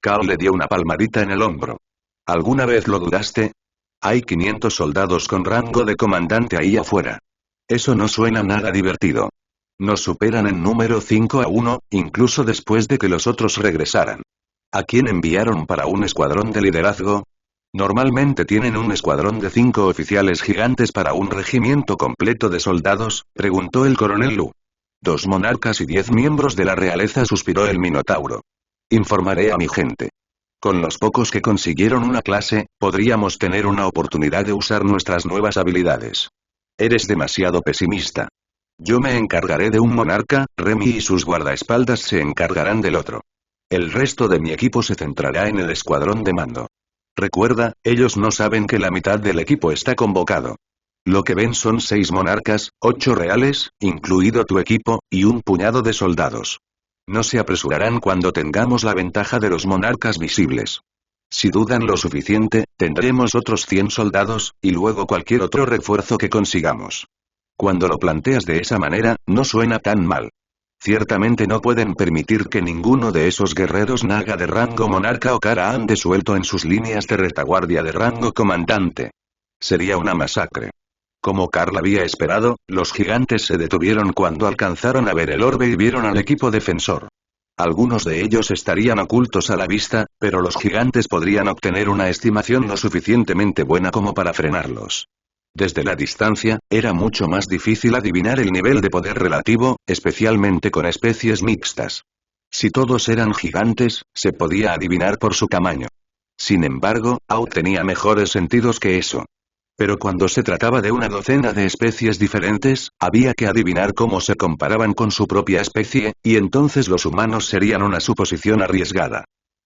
A: Karl le dio una palmadita en el hombro. ¿Alguna vez lo dudaste? Hay 500 soldados con rango de comandante ahí afuera. Eso no suena nada divertido. Nos superan en número 5-1, incluso después de que los otros regresaran. ¿A quién enviaron para un escuadrón de liderazgo? Normalmente tienen un escuadrón de 5 oficiales gigantes para un regimiento completo de soldados, preguntó el coronel Lu. 2 monarcas y 10 miembros de la realeza, suspiró el Minotauro. Informaré a mi gente. Con los pocos que consiguieron una clase, podríamos tener una oportunidad de usar nuestras nuevas habilidades. Eres demasiado pesimista. Yo me encargaré de un monarca, Remy y sus guardaespaldas se encargarán del otro. El resto de mi equipo se centrará en el escuadrón de mando. Recuerda, ellos no saben que la mitad del equipo está convocado. Lo que ven son 6 monarcas, 8 reales, incluido tu equipo, y un puñado de soldados. No se apresurarán cuando tengamos la ventaja de los monarcas visibles. Si dudan lo suficiente, tendremos otros 100 soldados, y luego cualquier otro refuerzo que consigamos. Cuando lo planteas de esa manera, no suena tan mal. Ciertamente no pueden permitir que ninguno de esos guerreros naga de rango monarca o cara ande suelto en sus líneas de retaguardia de rango comandante. Sería una masacre. Como Carl había esperado, los gigantes se detuvieron cuando alcanzaron a ver el orbe y vieron al equipo defensor. Algunos de ellos estarían ocultos a la vista, pero los gigantes podrían obtener una estimación lo suficientemente buena como para frenarlos. Desde la distancia, era mucho más difícil adivinar el nivel de poder relativo, especialmente con especies mixtas. Si todos eran gigantes, se podía adivinar por su tamaño. Sin embargo, Au tenía mejores sentidos que eso. Pero cuando se trataba de una docena de especies diferentes, había que adivinar cómo se comparaban con su propia especie, y entonces los humanos serían una suposición arriesgada.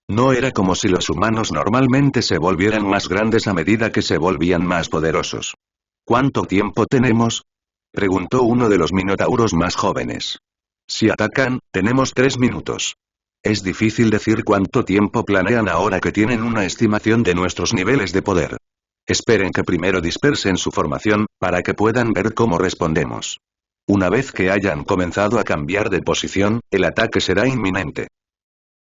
A: No era como si los humanos normalmente se volvieran más grandes a medida que se volvían más poderosos. ¿Cuánto tiempo tenemos? Preguntó uno de los minotauros más jóvenes. Si atacan, tenemos 3 minutos. Es difícil decir cuánto tiempo planean ahora que tienen una estimación de nuestros niveles de poder. Esperen que primero dispersen su formación, para que puedan ver cómo respondemos. Una vez que hayan comenzado a cambiar de posición, el ataque será inminente.